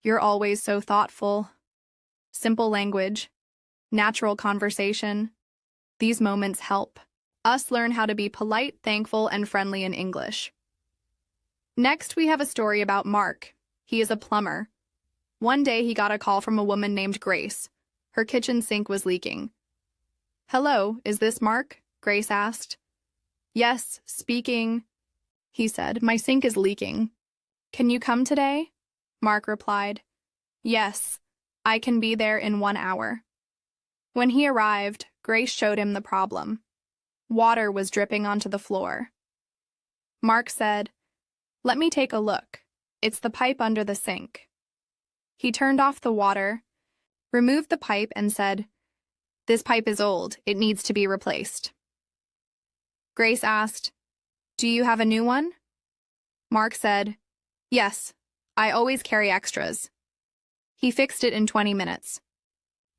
"You're always so thoughtful." Simple language, natural conversation. These moments help us learn how to be polite, thankful, and friendly in English. Next, we have a story about Mark. He is a plumber. One day, he got a call from a woman named Grace. Her kitchen sink was leaking. "Hello, is this Mark?" Grace asked. "Yes, speaking," he said. "My sink is leaking. Can you come today?" Mark replied. "Yes, I can be there in 1 hour." When he arrived, Grace showed him the problem. Water was dripping onto the floor. Mark said, "Let me take a look. It's the pipe under the sink." He turned off the water, removed the pipe, and said, "This pipe is old. It needs to be replaced." Grace asked, "Do you have a new one?" Mark said, "Yes, I always carry extras." He fixed it in 20 minutes.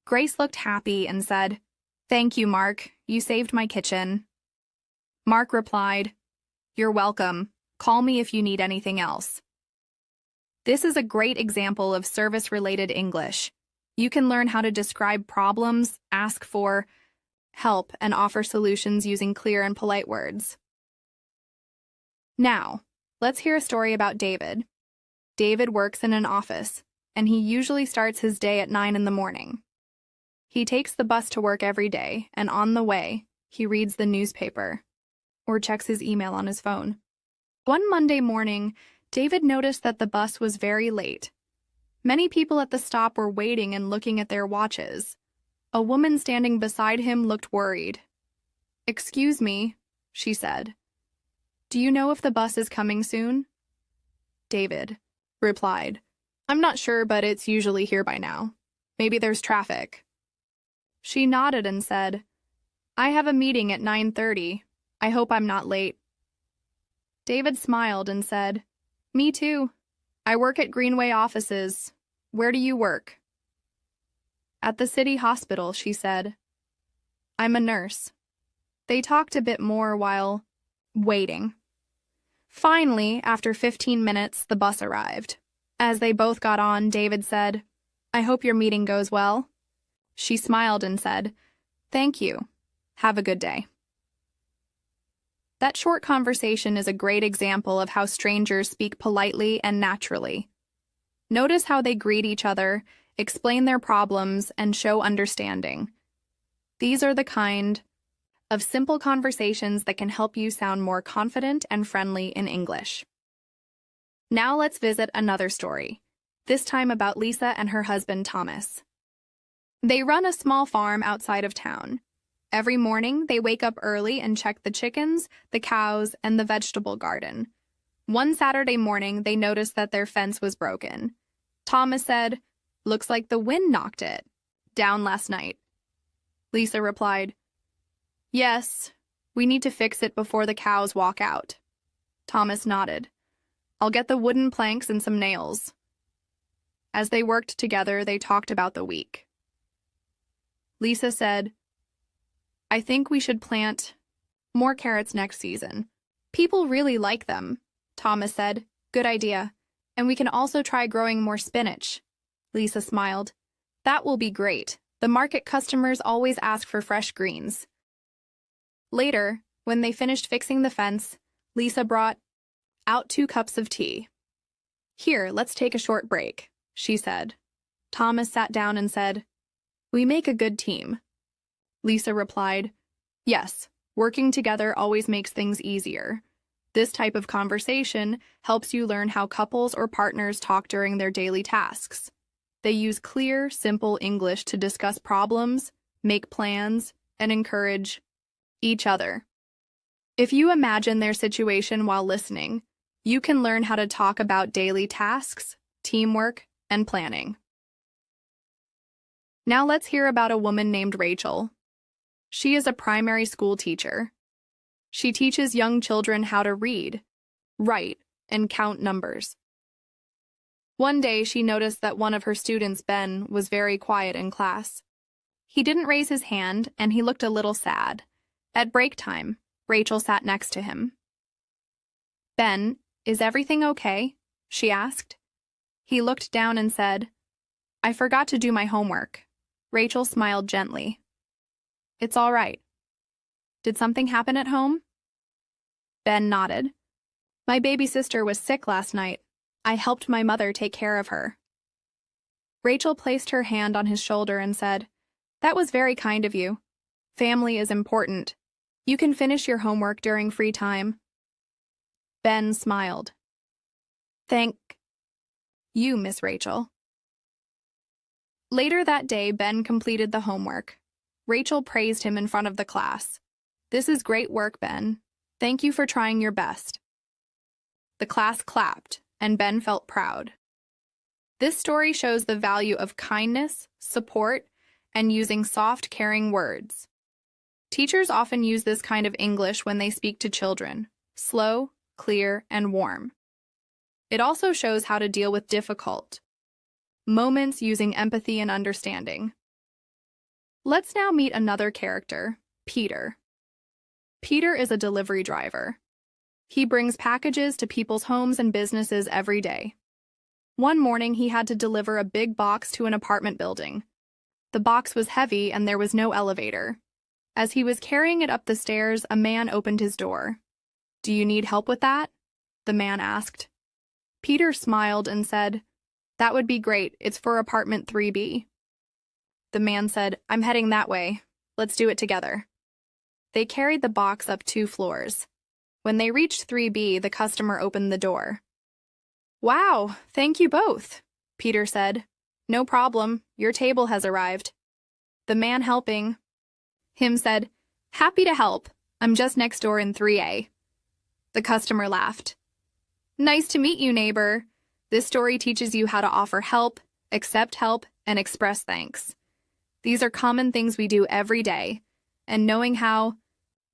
Grace looked happy and said, "Thank you, Mark. You saved my kitchen." Mark replied, "You're welcome. Call me if you need anything else." This is a great example of service-related English. You can learn how to describe problems, ask for help, and offer solutions using clear and polite words. Now, let's hear a story about David. David works in an office, and he usually starts his day at 9 in the morning. He takes the bus to work every day, and on the way, he reads the newspaper or checks his email on his phone. One Monday morning, David noticed that the bus was very late. Many people at the stop were waiting and looking at their watches. A woman standing beside him looked worried. "Excuse me," she said. "Do you know if the bus is coming soon?" David replied, "I'm not sure, but it's usually here by now. Maybe there's traffic." She nodded and said, "I have a meeting at 9:30. I hope I'm not late." David smiled and said, "Me too. I work at Greenway offices. Where do you work?" "At the city hospital," she said. "I'm a nurse." They talked a bit more while waiting. Finally, after 15 minutes, the bus arrived. As they both got on, David said, "I hope your meeting goes well." She smiled and said, "Thank you. Have a good day." That short conversation is a great example of how strangers speak politely and naturally. Notice how they greet each other, explain their problems, and show understanding. These are the kind of simple conversations that can help you sound more confident and friendly in English. Now let's visit another story, this time about Lisa and her husband Thomas. They run a small farm outside of town. Every morning, they wake up early and check the chickens, the cows, and the vegetable garden. One Saturday morning, they noticed that their fence was broken. Thomas said, "Looks like the wind knocked it down last night." Lisa replied, "Yes, we need to fix it before the cows walk out." Thomas nodded. "I'll get the wooden planks and some nails." As they worked together, they talked about the week. Lisa said, "I think we should plant more carrots next season. People really like them." Thomas said, "Good idea. And we can also try growing more spinach." Lisa smiled. "That will be great. The market customers always ask for fresh greens." Later, when they finished fixing the fence, Lisa brought out 2 cups of tea. "Here, let's take a short break," she said. Thomas sat down and said, "We make a good team." Lisa replied, "Yes, working together always makes things easier." This type of conversation helps you learn how couples or partners talk during their daily tasks. They use clear, simple English to discuss problems, make plans, and encourage each other. If you imagine their situation while listening, you can learn how to talk about daily tasks, teamwork, and planning. Now let's hear about a woman named Rachel. She is a primary school teacher. She teaches young children how to read, write, and count numbers. One day, she noticed that one of her students, Ben, was very quiet in class. He didn't raise his hand, and he looked a little sad. At break time, Rachel sat next to him. "Ben, is everything okay?" she asked. He looked down and said, "I forgot to do my homework." Rachel smiled gently. "It's all right. Did something happen at home?" Ben nodded. "My baby sister was sick last night. I helped my mother take care of her." Rachel placed her hand on his shoulder and said, "That was very kind of you. Family is important. You can finish your homework during free time." Ben smiled. "Thank you, Miss Rachel." Later that day, Ben completed the homework. Rachel praised him in front of the class. "This is great work, Ben. Thank you for trying your best." The class clapped, and Ben felt proud. This story shows the value of kindness, support, and using soft, caring words. Teachers often use this kind of English when they speak to children, slow, clear, and warm. It also shows how to deal with difficult moments using empathy and understanding. Let's now meet another character, Peter. Peter is a delivery driver. He brings packages to people's homes and businesses every day. One morning, he had to deliver a big box to an apartment building. The box was heavy and there was no elevator. As he was carrying it up the stairs, a man opened his door. "Do you need help with that?" the man asked. Peter smiled and said, "That would be great. It's for apartment 3B. The man said, "I'm heading that way. Let's do it together." They carried the box up 2 floors. When they reached 3B, the customer opened the door. "Wow, thank you both," Peter said. "No problem. Your table has arrived." The man helping him said, "Happy to help. I'm just next door in 3A. The customer laughed. "Nice to meet you, neighbor." This story teaches you how to offer help, accept help, and express thanks. These are common things we do every day, and knowing how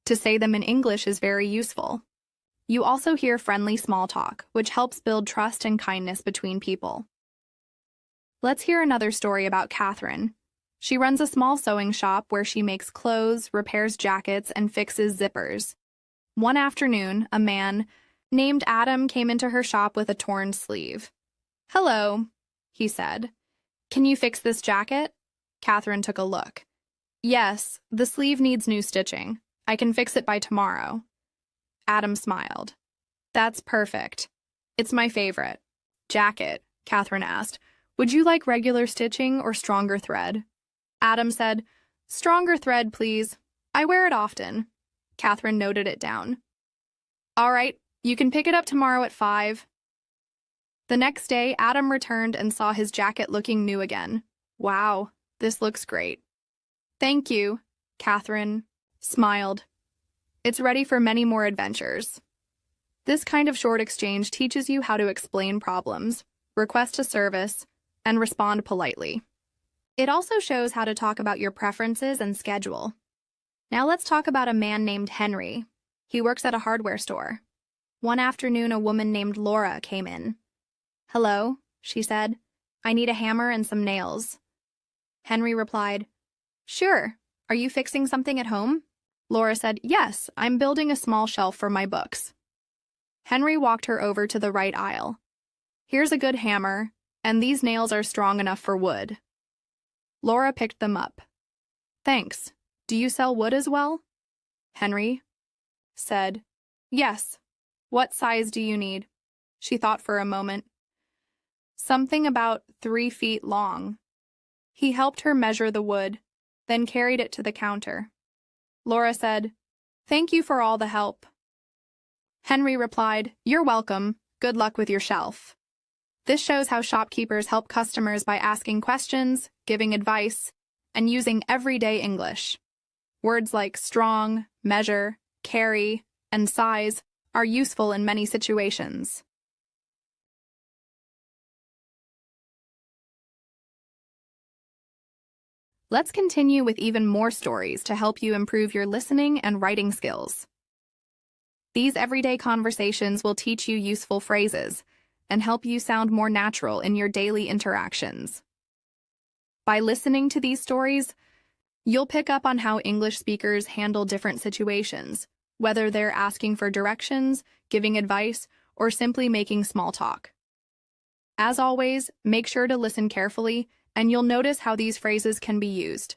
to say them in English is very useful. You also hear friendly small talk, which helps build trust and kindness between people. Let's hear another story about Catherine. She runs a small sewing shop where she makes clothes, repairs jackets, and fixes zippers. One afternoon, a man named Adam came into her shop with a torn sleeve. "Hello," he said. "Can you fix this jacket?" Catherine took a look. "Yes, the sleeve needs new stitching. I can fix it by tomorrow." Adam smiled. "That's perfect. It's my favorite." "Jacket," Catherine asked. "Would you like regular stitching or stronger thread?" Adam said, "Stronger thread, please. I wear it often." Catherine noted it down. "All right, you can pick it up tomorrow at 5. The next day, Adam returned and saw his jacket looking new again. "Wow, this looks great." "Thank you," Catherine smiled. "It's ready for many more adventures." This kind of short exchange teaches you how to explain problems, request a service, and respond politely. It also shows how to talk about your preferences and schedule. Now let's talk about a man named Henry. He works at a hardware store. One afternoon, a woman named Laura came in. "Hello," she said. "I need a hammer and some nails." Henry replied, "Sure. Are you fixing something at home?" Laura said, "Yes, I'm building a small shelf for my books." Henry walked her over to the right aisle. "Here's a good hammer, and these nails are strong enough for wood." Laura picked them up. "Thanks. Do you sell wood as well?" Henry said, "Yes. What size do you need?" She thought for a moment. "Something about 3 feet long." He helped her measure the wood, then carried it to the counter. Laura said, "Thank you for all the help." Henry replied, "You're welcome. Good luck with your shelf." This shows how shopkeepers help customers by asking questions, giving advice, and using everyday English. Words like strong, measure, carry, and size are useful in many situations. Let's continue with even more stories to help you improve your listening and writing skills. These everyday conversations will teach you useful phrases and help you sound more natural in your daily interactions. By listening to these stories, you'll pick up on how English speakers handle different situations, whether they're asking for directions, giving advice, or simply making small talk. As always, make sure to listen carefully, and you'll notice how these phrases can be used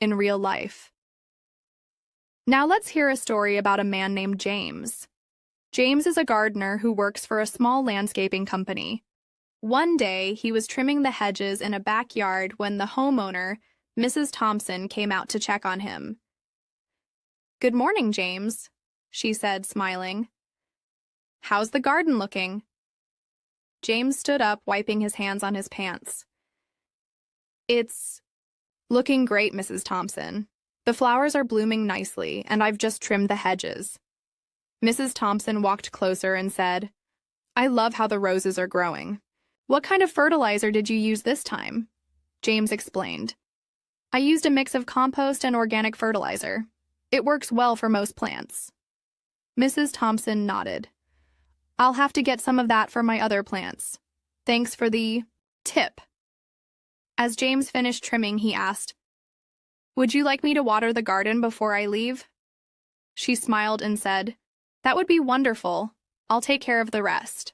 in real life. Now let's hear a story about a man named James. James is a gardener who works for a small landscaping company. One day, he was trimming the hedges in a backyard when the homeowner, Mrs. Thompson, came out to check on him. "Good morning, James," she said, smiling. "How's the garden looking?" James stood up, wiping his hands on his pants. "It's looking great, Mrs. Thompson. The flowers are blooming nicely, and I've just trimmed the hedges." Mrs. Thompson walked closer and said, "I love how the roses are growing. What kind of fertilizer did you use this time?" James explained. "I used a mix of compost and organic fertilizer. It works well for most plants." Mrs. Thompson nodded. "I'll have to get some of that for my other plants. Thanks for the tip." As James finished trimming, he asked, "Would you like me to water the garden before I leave?" She smiled and said, "That would be wonderful. I'll take care of the rest."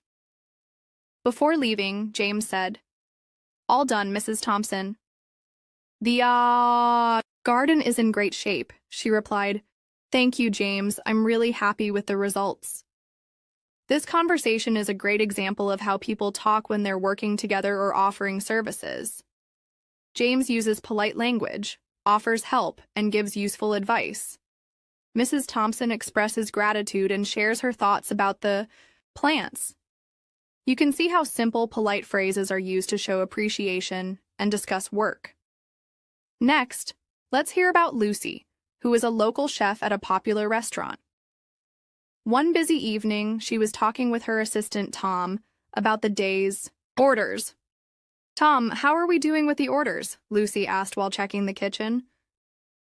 Before leaving, James said, "All done, Mrs. Thompson." "The garden is in great shape," she replied. "Thank you, James. I'm really happy with the results." This conversation is a great example of how people talk when they're working together or offering services. James uses polite language, offers help, and gives useful advice. Mrs. Thompson expresses gratitude and shares her thoughts about the plants. You can see how simple, polite phrases are used to show appreciation and discuss work. Next, let's hear about Lucy, who is a local chef at a popular restaurant. One busy evening, she was talking with her assistant, Tom, about the day's orders. "Tom, how are we doing with the orders?" Lucy asked while checking the kitchen.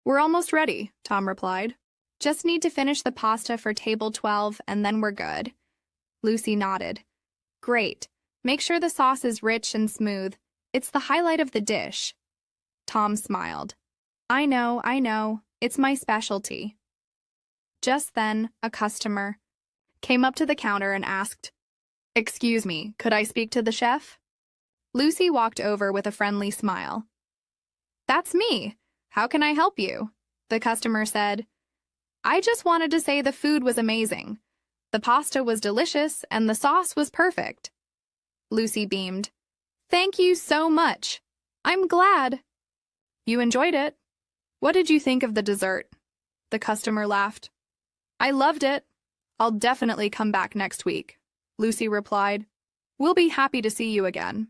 "We're almost ready," Tom replied. "Just need to finish the pasta for table 12 and then we're good." Lucy nodded. "Great. Make sure the sauce is rich and smooth. It's the highlight of the dish." Tom smiled. I know. It's my specialty." Just then, a customer came up to the counter and asked, "Excuse me, could I speak to the chef?" Lucy walked over with a friendly smile. "That's me. How can I help you?" the customer said. "I just wanted to say the food was amazing. The pasta was delicious and the sauce was perfect." Lucy beamed. "Thank you so much. I'm glad." "You enjoyed it? What did you think of the dessert?" The customer laughed. "I loved it. I'll definitely come back next week," Lucy replied. "We'll be happy to see you again."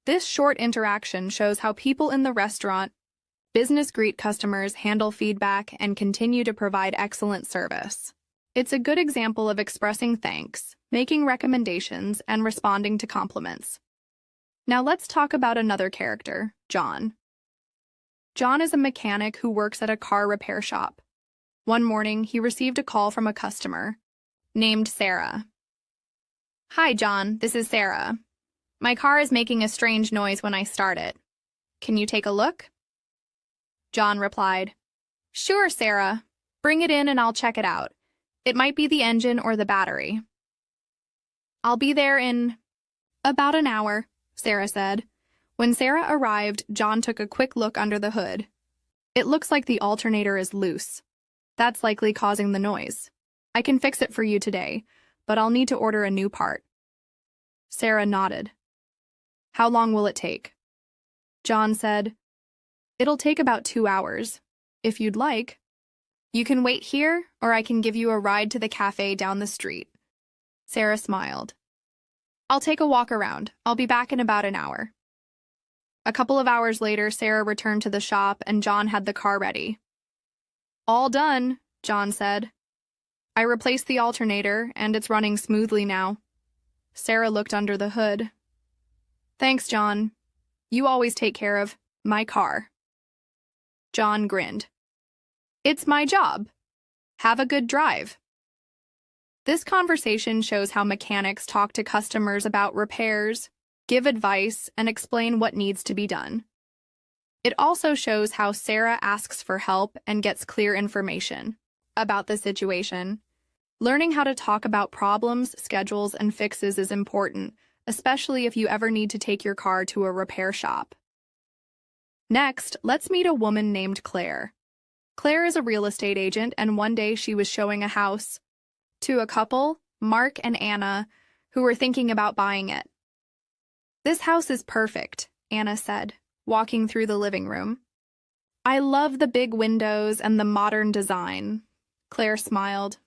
This short interaction shows how people in the restaurant business greet customers, handle feedback, and continue to provide excellent service. It's a good example of expressing thanks, making recommendations, and responding to compliments. Now let's talk about another character, John. John is a mechanic who works at a car repair shop. One morning, he received a call from a customer named Sarah. "Hi, John, this is Sarah. My car is making a strange noise when I start it. Can you take a look?" John replied, "Sure, Sarah. Bring it in and I'll check it out. It might be the engine or the battery." "I'll be there in about an hour," Sarah said. When Sarah arrived, John took a quick look under the hood. "It looks like the alternator is loose. That's likely causing the noise. I can fix it for you today, but I'll need to order a new part." Sarah nodded. "How long will it take?" John said, "It'll take about 2 hours. If you'd like, you can wait here, or I can give you a ride to the cafe down the street." Sarah smiled. "I'll take a walk around. I'll be back in about an hour." A couple of hours later, Sarah returned to the shop and John had the car ready. "All done," John said. "I replaced the alternator and it's running smoothly now." Sarah looked under the hood. "Thanks, John. You always take care of my car." John grinned. "It's my job. Have a good drive." This conversation shows how mechanics talk to customers about repairs, give advice, and explain what needs to be done. It also shows how Sarah asks for help and gets clear information about the situation. Learning how to talk about problems, schedules, and fixes is important, especially if you ever need to take your car to a repair shop. Next, let's meet a woman named Claire. Claire is a real estate agent, and one day she was showing a house to a couple, Mark and Anna, who were thinking about buying it. "This house is perfect," Anna said, walking through the living room. "I love the big windows and the modern design." Claire smiled.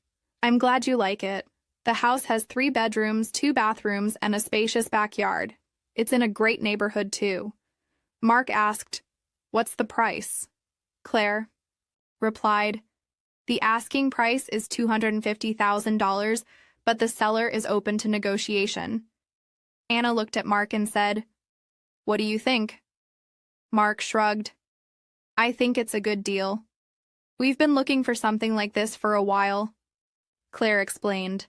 "I'm glad you like it. The house has 3 bedrooms, 2 bathrooms, and a spacious backyard. It's in a great neighborhood, too." Mark asked, "What's the price?" Claire replied, "The asking price is $250,000, but the seller is open to negotiation." Anna looked at Mark and said, "What do you think?" Mark shrugged. "I think it's a good deal. We've been looking for something like this for a while." Claire explained,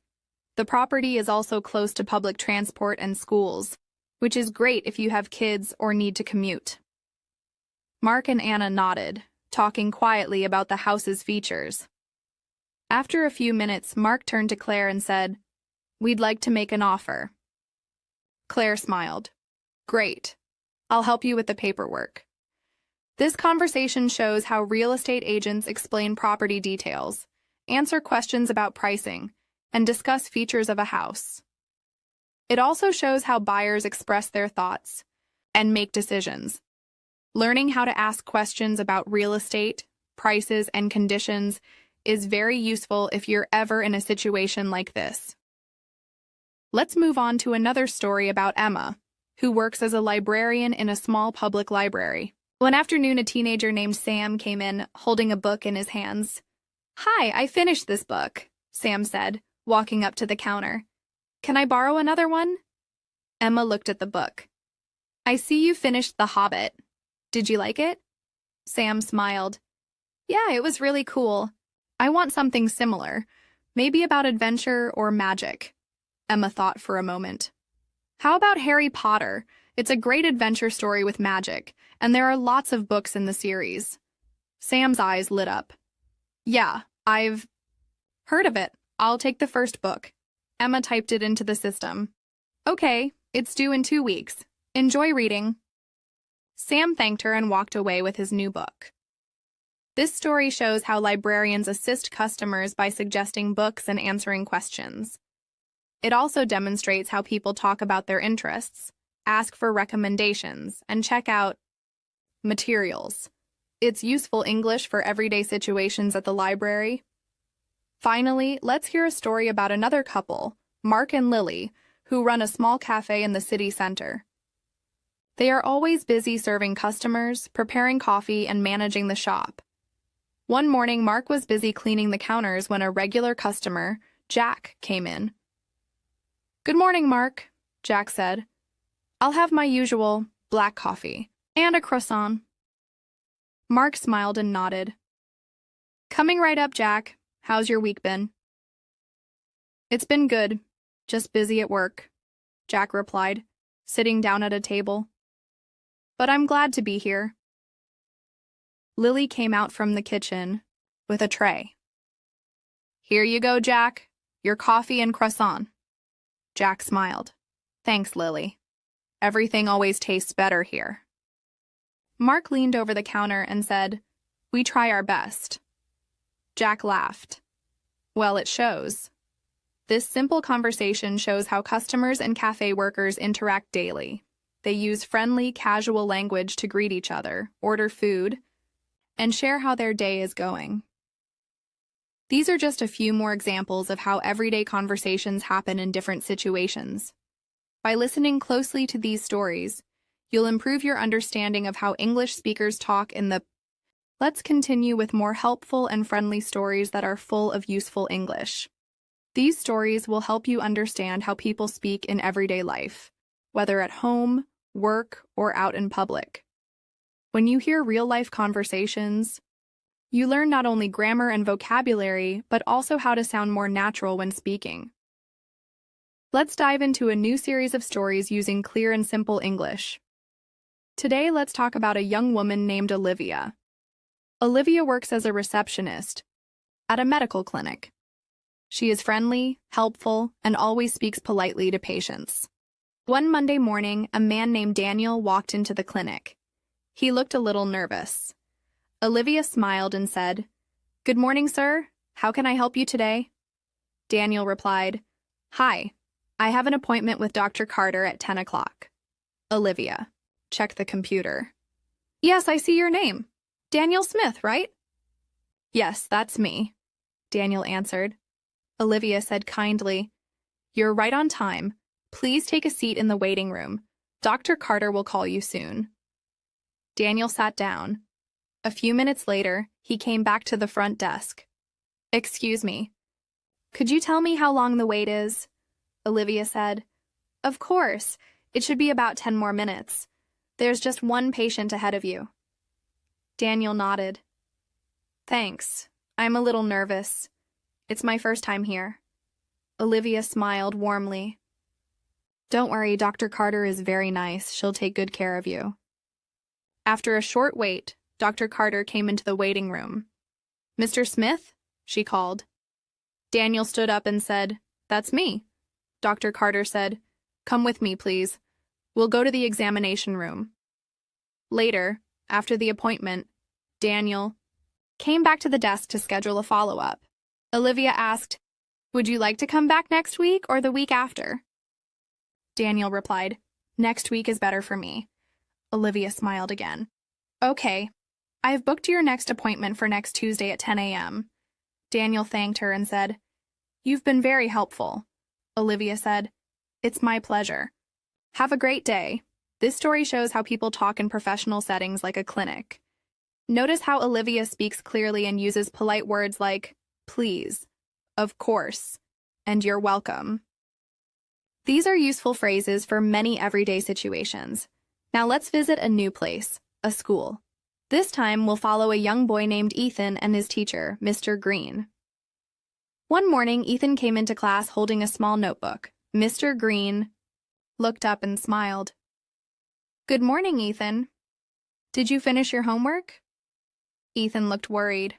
"The property is also close to public transport and schools, which is great if you have kids or need to commute." Mark and Anna nodded, talking quietly about the house's features. After a few minutes, Mark turned to Claire and said, "We'd like to make an offer." Claire smiled. "Great. I'll help you with the paperwork." This conversation shows how real estate agents explain property details, answer questions about pricing, and discuss features of a house. It also shows how buyers express their thoughts and make decisions. Learning how to ask questions about real estate, prices, and conditions is very useful if you're ever in a situation like this. Let's move on to another story about Emma, who works as a librarian in a small public library. One afternoon, a teenager named Sam came in, holding a book in his hands. "Hi, I finished this book," Sam said, walking up to the counter. "Can I borrow another one?" Emma looked at the book. "I see you finished The Hobbit. Did you like it?" Sam smiled. "Yeah, it was really cool. I want something similar, maybe about adventure or magic." Emma thought for a moment. "How about Harry Potter? It's a great adventure story with magic, and there are lots of books in the series." Sam's eyes lit up. "Yeah, I've heard of it. I'll take the first book. Emma typed it into the system. Okay, it's due in 2 weeks. Enjoy reading. Sam thanked her and walked away with his new book. This story shows how librarians assist customers by suggesting books and answering questions. It also demonstrates how people talk about their interests, ask for recommendations, and check out materials. It's useful English for everyday situations at the library. Finally, let's hear a story about another couple, Mark and Lily, who run a small cafe in the city center. They are always busy serving customers, preparing coffee, and managing the shop. One morning, Mark was busy cleaning the counters when a regular customer, Jack, came in. "Good morning, Mark," Jack said. "I'll have my usual black coffee and a croissant." Mark smiled and nodded. "Coming right up, Jack. How's your week been?" "It's been good. Just busy at work," Jack replied, sitting down at a table. "But I'm glad to be here." Lily came out from the kitchen with a tray. "Here you go, Jack. Your coffee and croissant." Jack smiled. "Thanks, Lily. Everything always tastes better here." Mark leaned over the counter and said, "We try our best." Jack laughed. "Well, it shows." This simple conversation shows how customers and cafe workers interact daily. They use friendly, casual language to greet each other, order food, and share how their day is going. These are just a few more examples of how everyday conversations happen in different situations. By listening closely to these stories, you'll improve your understanding of how English speakers talk in the... Let's continue with more helpful and friendly stories that are full of useful English. These stories will help you understand how people speak in everyday life, whether at home, work, or out in public. When you hear real-life conversations, you learn not only grammar and vocabulary, but also how to sound more natural when speaking. Let's dive into a new series of stories using clear and simple English. Today, let's talk about a young woman named Olivia. Olivia works as a receptionist at a medical clinic. She is friendly, helpful, and always speaks politely to patients. One Monday morning, a man named Daniel walked into the clinic. He looked a little nervous. Olivia smiled and said, "Good morning, sir. How can I help you today?" Daniel replied, "Hi, I have an appointment with Dr. Carter at 10 o'clock. Olivia, check the computer. "Yes, I see your name. Daniel Smith, right?" "Yes, that's me," Daniel answered. Olivia said kindly, "You're right on time. Please take a seat in the waiting room. Dr. Carter will call you soon." Daniel sat down. A few minutes later, he came back to the front desk. "Excuse me. Could you tell me how long the wait is?" Olivia said. "Of course. It should be about 10 more minutes. There's just one patient ahead of you." Daniel nodded. "Thanks. I'm a little nervous. It's my first time here." Olivia smiled warmly. "Don't worry, Dr. Carter is very nice. She'll take good care of you." After a short wait, Dr. Carter came into the waiting room. "Mr. Smith?" she called. Daniel stood up and said, "That's me." Dr. Carter said, "Come with me, please. We'll go to the examination room." Later, after the appointment, Daniel came back to the desk to schedule a follow-up. Olivia asked, "Would you like to come back next week or the week after?" Daniel replied, "Next week is better for me." Olivia smiled again. "Okay, I've booked your next appointment for next Tuesday at 10 a.m. Daniel thanked her and said, "You've been very helpful." Olivia said, "It's my pleasure. Have a great day." This story shows how people talk in professional settings like a clinic. Notice how Olivia speaks clearly and uses polite words like "please," "of course," and "you're welcome." These are useful phrases for many everyday situations. Now let's visit a new place, a school. This time we'll follow a young boy named Ethan and his teacher, Mr. Green. One morning, Ethan came into class holding a small notebook. Mr. Green looked up and smiled. "Good morning, Ethan. Did you finish your homework?" Ethan looked worried.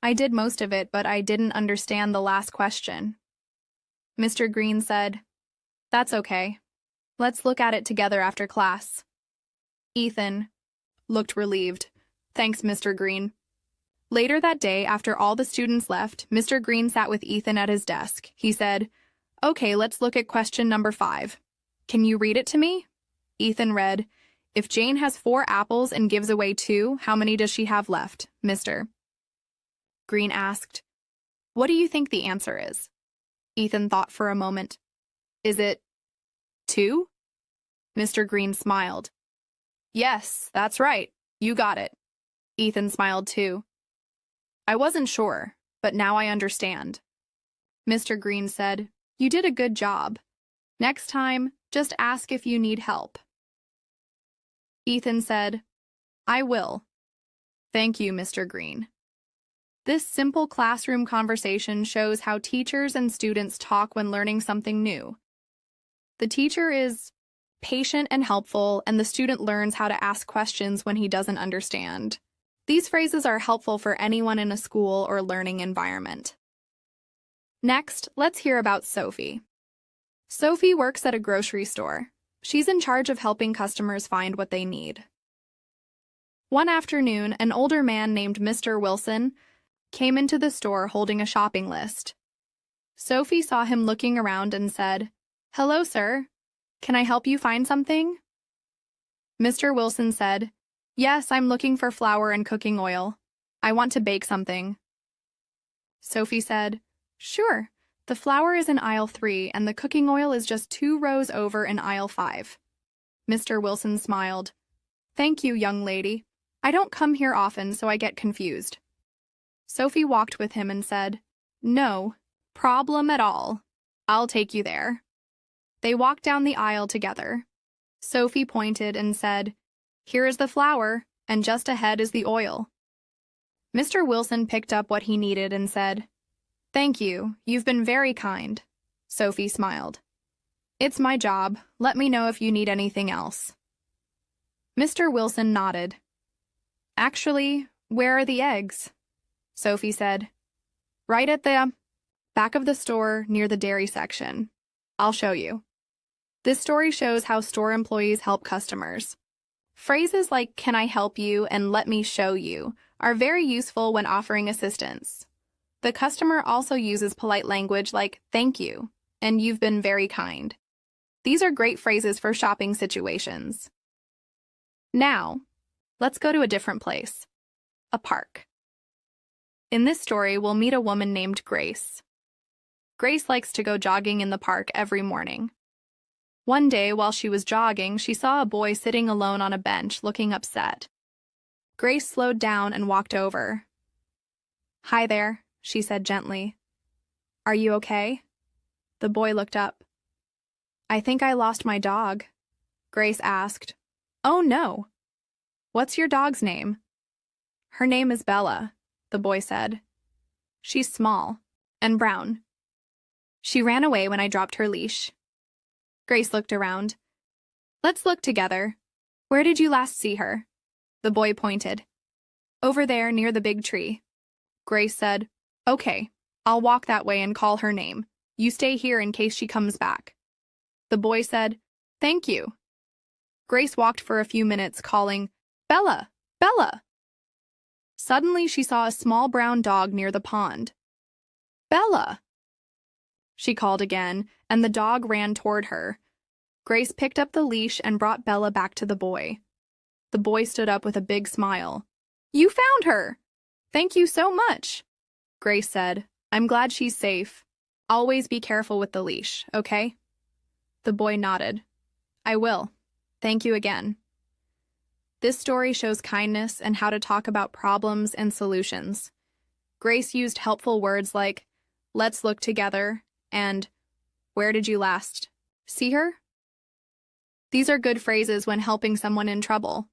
I did most of it, but I didn't understand the last question. Mr. Green said, That's okay. Let's look at it together after class. Ethan looked relieved. Thanks, Mr. Green. Later that day, after all the students left, Mr. Green sat with Ethan at his desk. He said, Okay, let's look at question number 5. Can you read it to me? Ethan read, If Jane has 4 apples and gives away 2, how many does she have left, Mr. Green asked. What do you think the answer is? Ethan thought for a moment. Is it 2? Mr. Green smiled. Yes, that's right. You got it. Ethan smiled too. I wasn't sure, but now I understand. Mr. Green said, You did a good job. Next time, just ask if you need help. Ethan said, I will. Thank you, Mr. Green. This simple classroom conversation shows how teachers and students talk when learning something new. The teacher is patient and helpful, and the student learns how to ask questions when he doesn't understand. These phrases are helpful for anyone in a school or learning environment. Next, let's hear about Sophie. Sophie works at a grocery store. She's in charge of helping customers find what they need. One afternoon, an older man named Mr. Wilson came into the store holding a shopping list. Sophie saw him looking around and said, Hello, sir. Can I help you find something? Mr. Wilson said, Yes, I'm looking for flour and cooking oil. I want to bake something. Sophie said, Sure. The flour is in aisle 3 and the cooking oil is just 2 rows over in aisle 5. Mr. Wilson smiled. Thank you, young lady. I don't come here often, so I get confused. Sophie walked with him and said, No problem at all. I'll take you there. They walked down the aisle together. Sophie pointed and said, Here is the flour, and just ahead is the oil. Mr. Wilson picked up what he needed and said, Thank you, you've been very kind. Sophie smiled. It's my job. Let me know if you need anything else. Mr. Wilson nodded. Actually, where are the eggs? Sophie said, Right at the back of the store near the dairy section. I'll show you. This story shows how store employees help customers. Phrases like, Can I help you and let me show you are very useful when offering assistance. The customer also uses polite language like, Thank you, and you've been very kind. These are great phrases for shopping situations. Now, let's go to a different place, a park. In this story, we'll meet a woman named Grace. Grace likes to go jogging in the park every morning. One day, while she was jogging, she saw a boy sitting alone on a bench, looking upset. Grace slowed down and walked over. Hi there, she said gently. Are you okay? The boy looked up. I think I lost my dog, Grace asked. Oh no. What's your dog's name? Her name is Bella, the boy said. She's small and brown. She ran away when I dropped her leash. Grace looked around. Let's look together. Where did you last see her? The boy pointed. Over there near the big tree. Grace said, Okay, I'll walk that way and call her name. You stay here in case she comes back. The boy said, Thank you. Grace walked for a few minutes calling, Bella, Bella. Suddenly she saw a small brown dog near the pond. Bella, she called again, and the dog ran toward her. Grace picked up the leash and brought Bella back to the boy. The boy stood up with a big smile. You found her! Thank you so much, Grace said. I'm glad she's safe. Always be careful with the leash, okay? The boy nodded. I will. Thank you again. This story shows kindness and how to talk about problems and solutions. Grace used helpful words like, Let's look together, and Where did you last see her? These are good phrases when helping someone in trouble.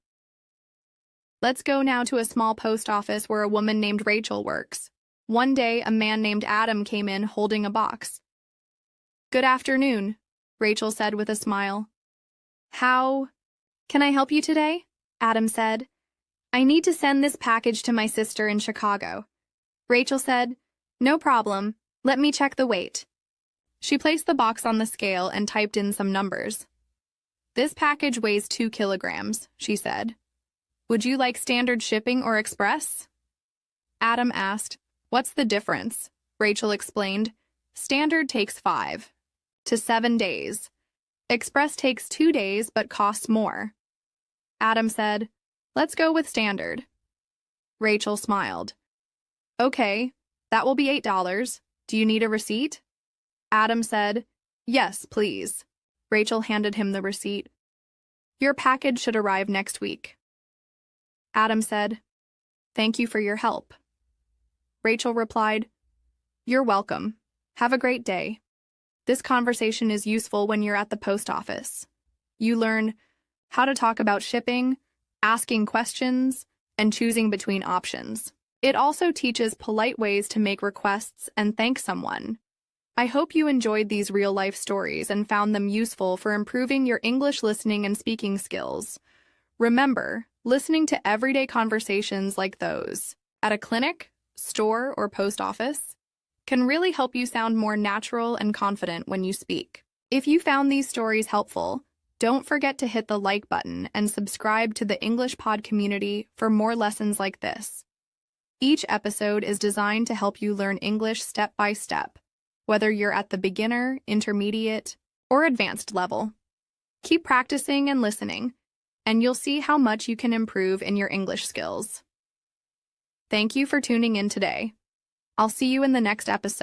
Let's go now to a small post office where a woman named Rachel works. One day, a man named Adam came in holding a box. Good afternoon, Rachel said with a smile. How can I help you today? Adam said. I need to send this package to my sister in Chicago. Rachel said, "No problem. Let me check the weight." She placed the box on the scale and typed in some numbers. "This package weighs 2 kilograms," she said. "Would you like standard shipping or express?" Adam asked, "What's the difference?" Rachel explained, "Standard takes 5 to 7 days. Express takes 2 days but costs more." Adam said, "Let's go with standard." Rachel smiled. "Okay, that will be $8. Do you need a receipt?" Adam said, "Yes, please." Rachel handed him the receipt. "Your package should arrive next week." Adam said, "Thank you for your help." Rachel replied, "You're welcome. Have a great day." This conversation is useful when you're at the post office. You learn how to talk about shipping, asking questions, and choosing between options. It also teaches polite ways to make requests and thank someone. I hope you enjoyed these real-life stories and found them useful for improving your English listening and speaking skills. Remember, listening to everyday conversations like those at a clinic, store, or post office can really help you sound more natural and confident when you speak. If you found these stories helpful, don't forget to hit the like button and subscribe to the English Pod community for more lessons like this. Each episode is designed to help you learn English step by step, whether you're at the beginner, intermediate, or advanced level. Keep practicing and listening, and you'll see how much you can improve in your English skills. Thank you for tuning in today. I'll see you in the next episode.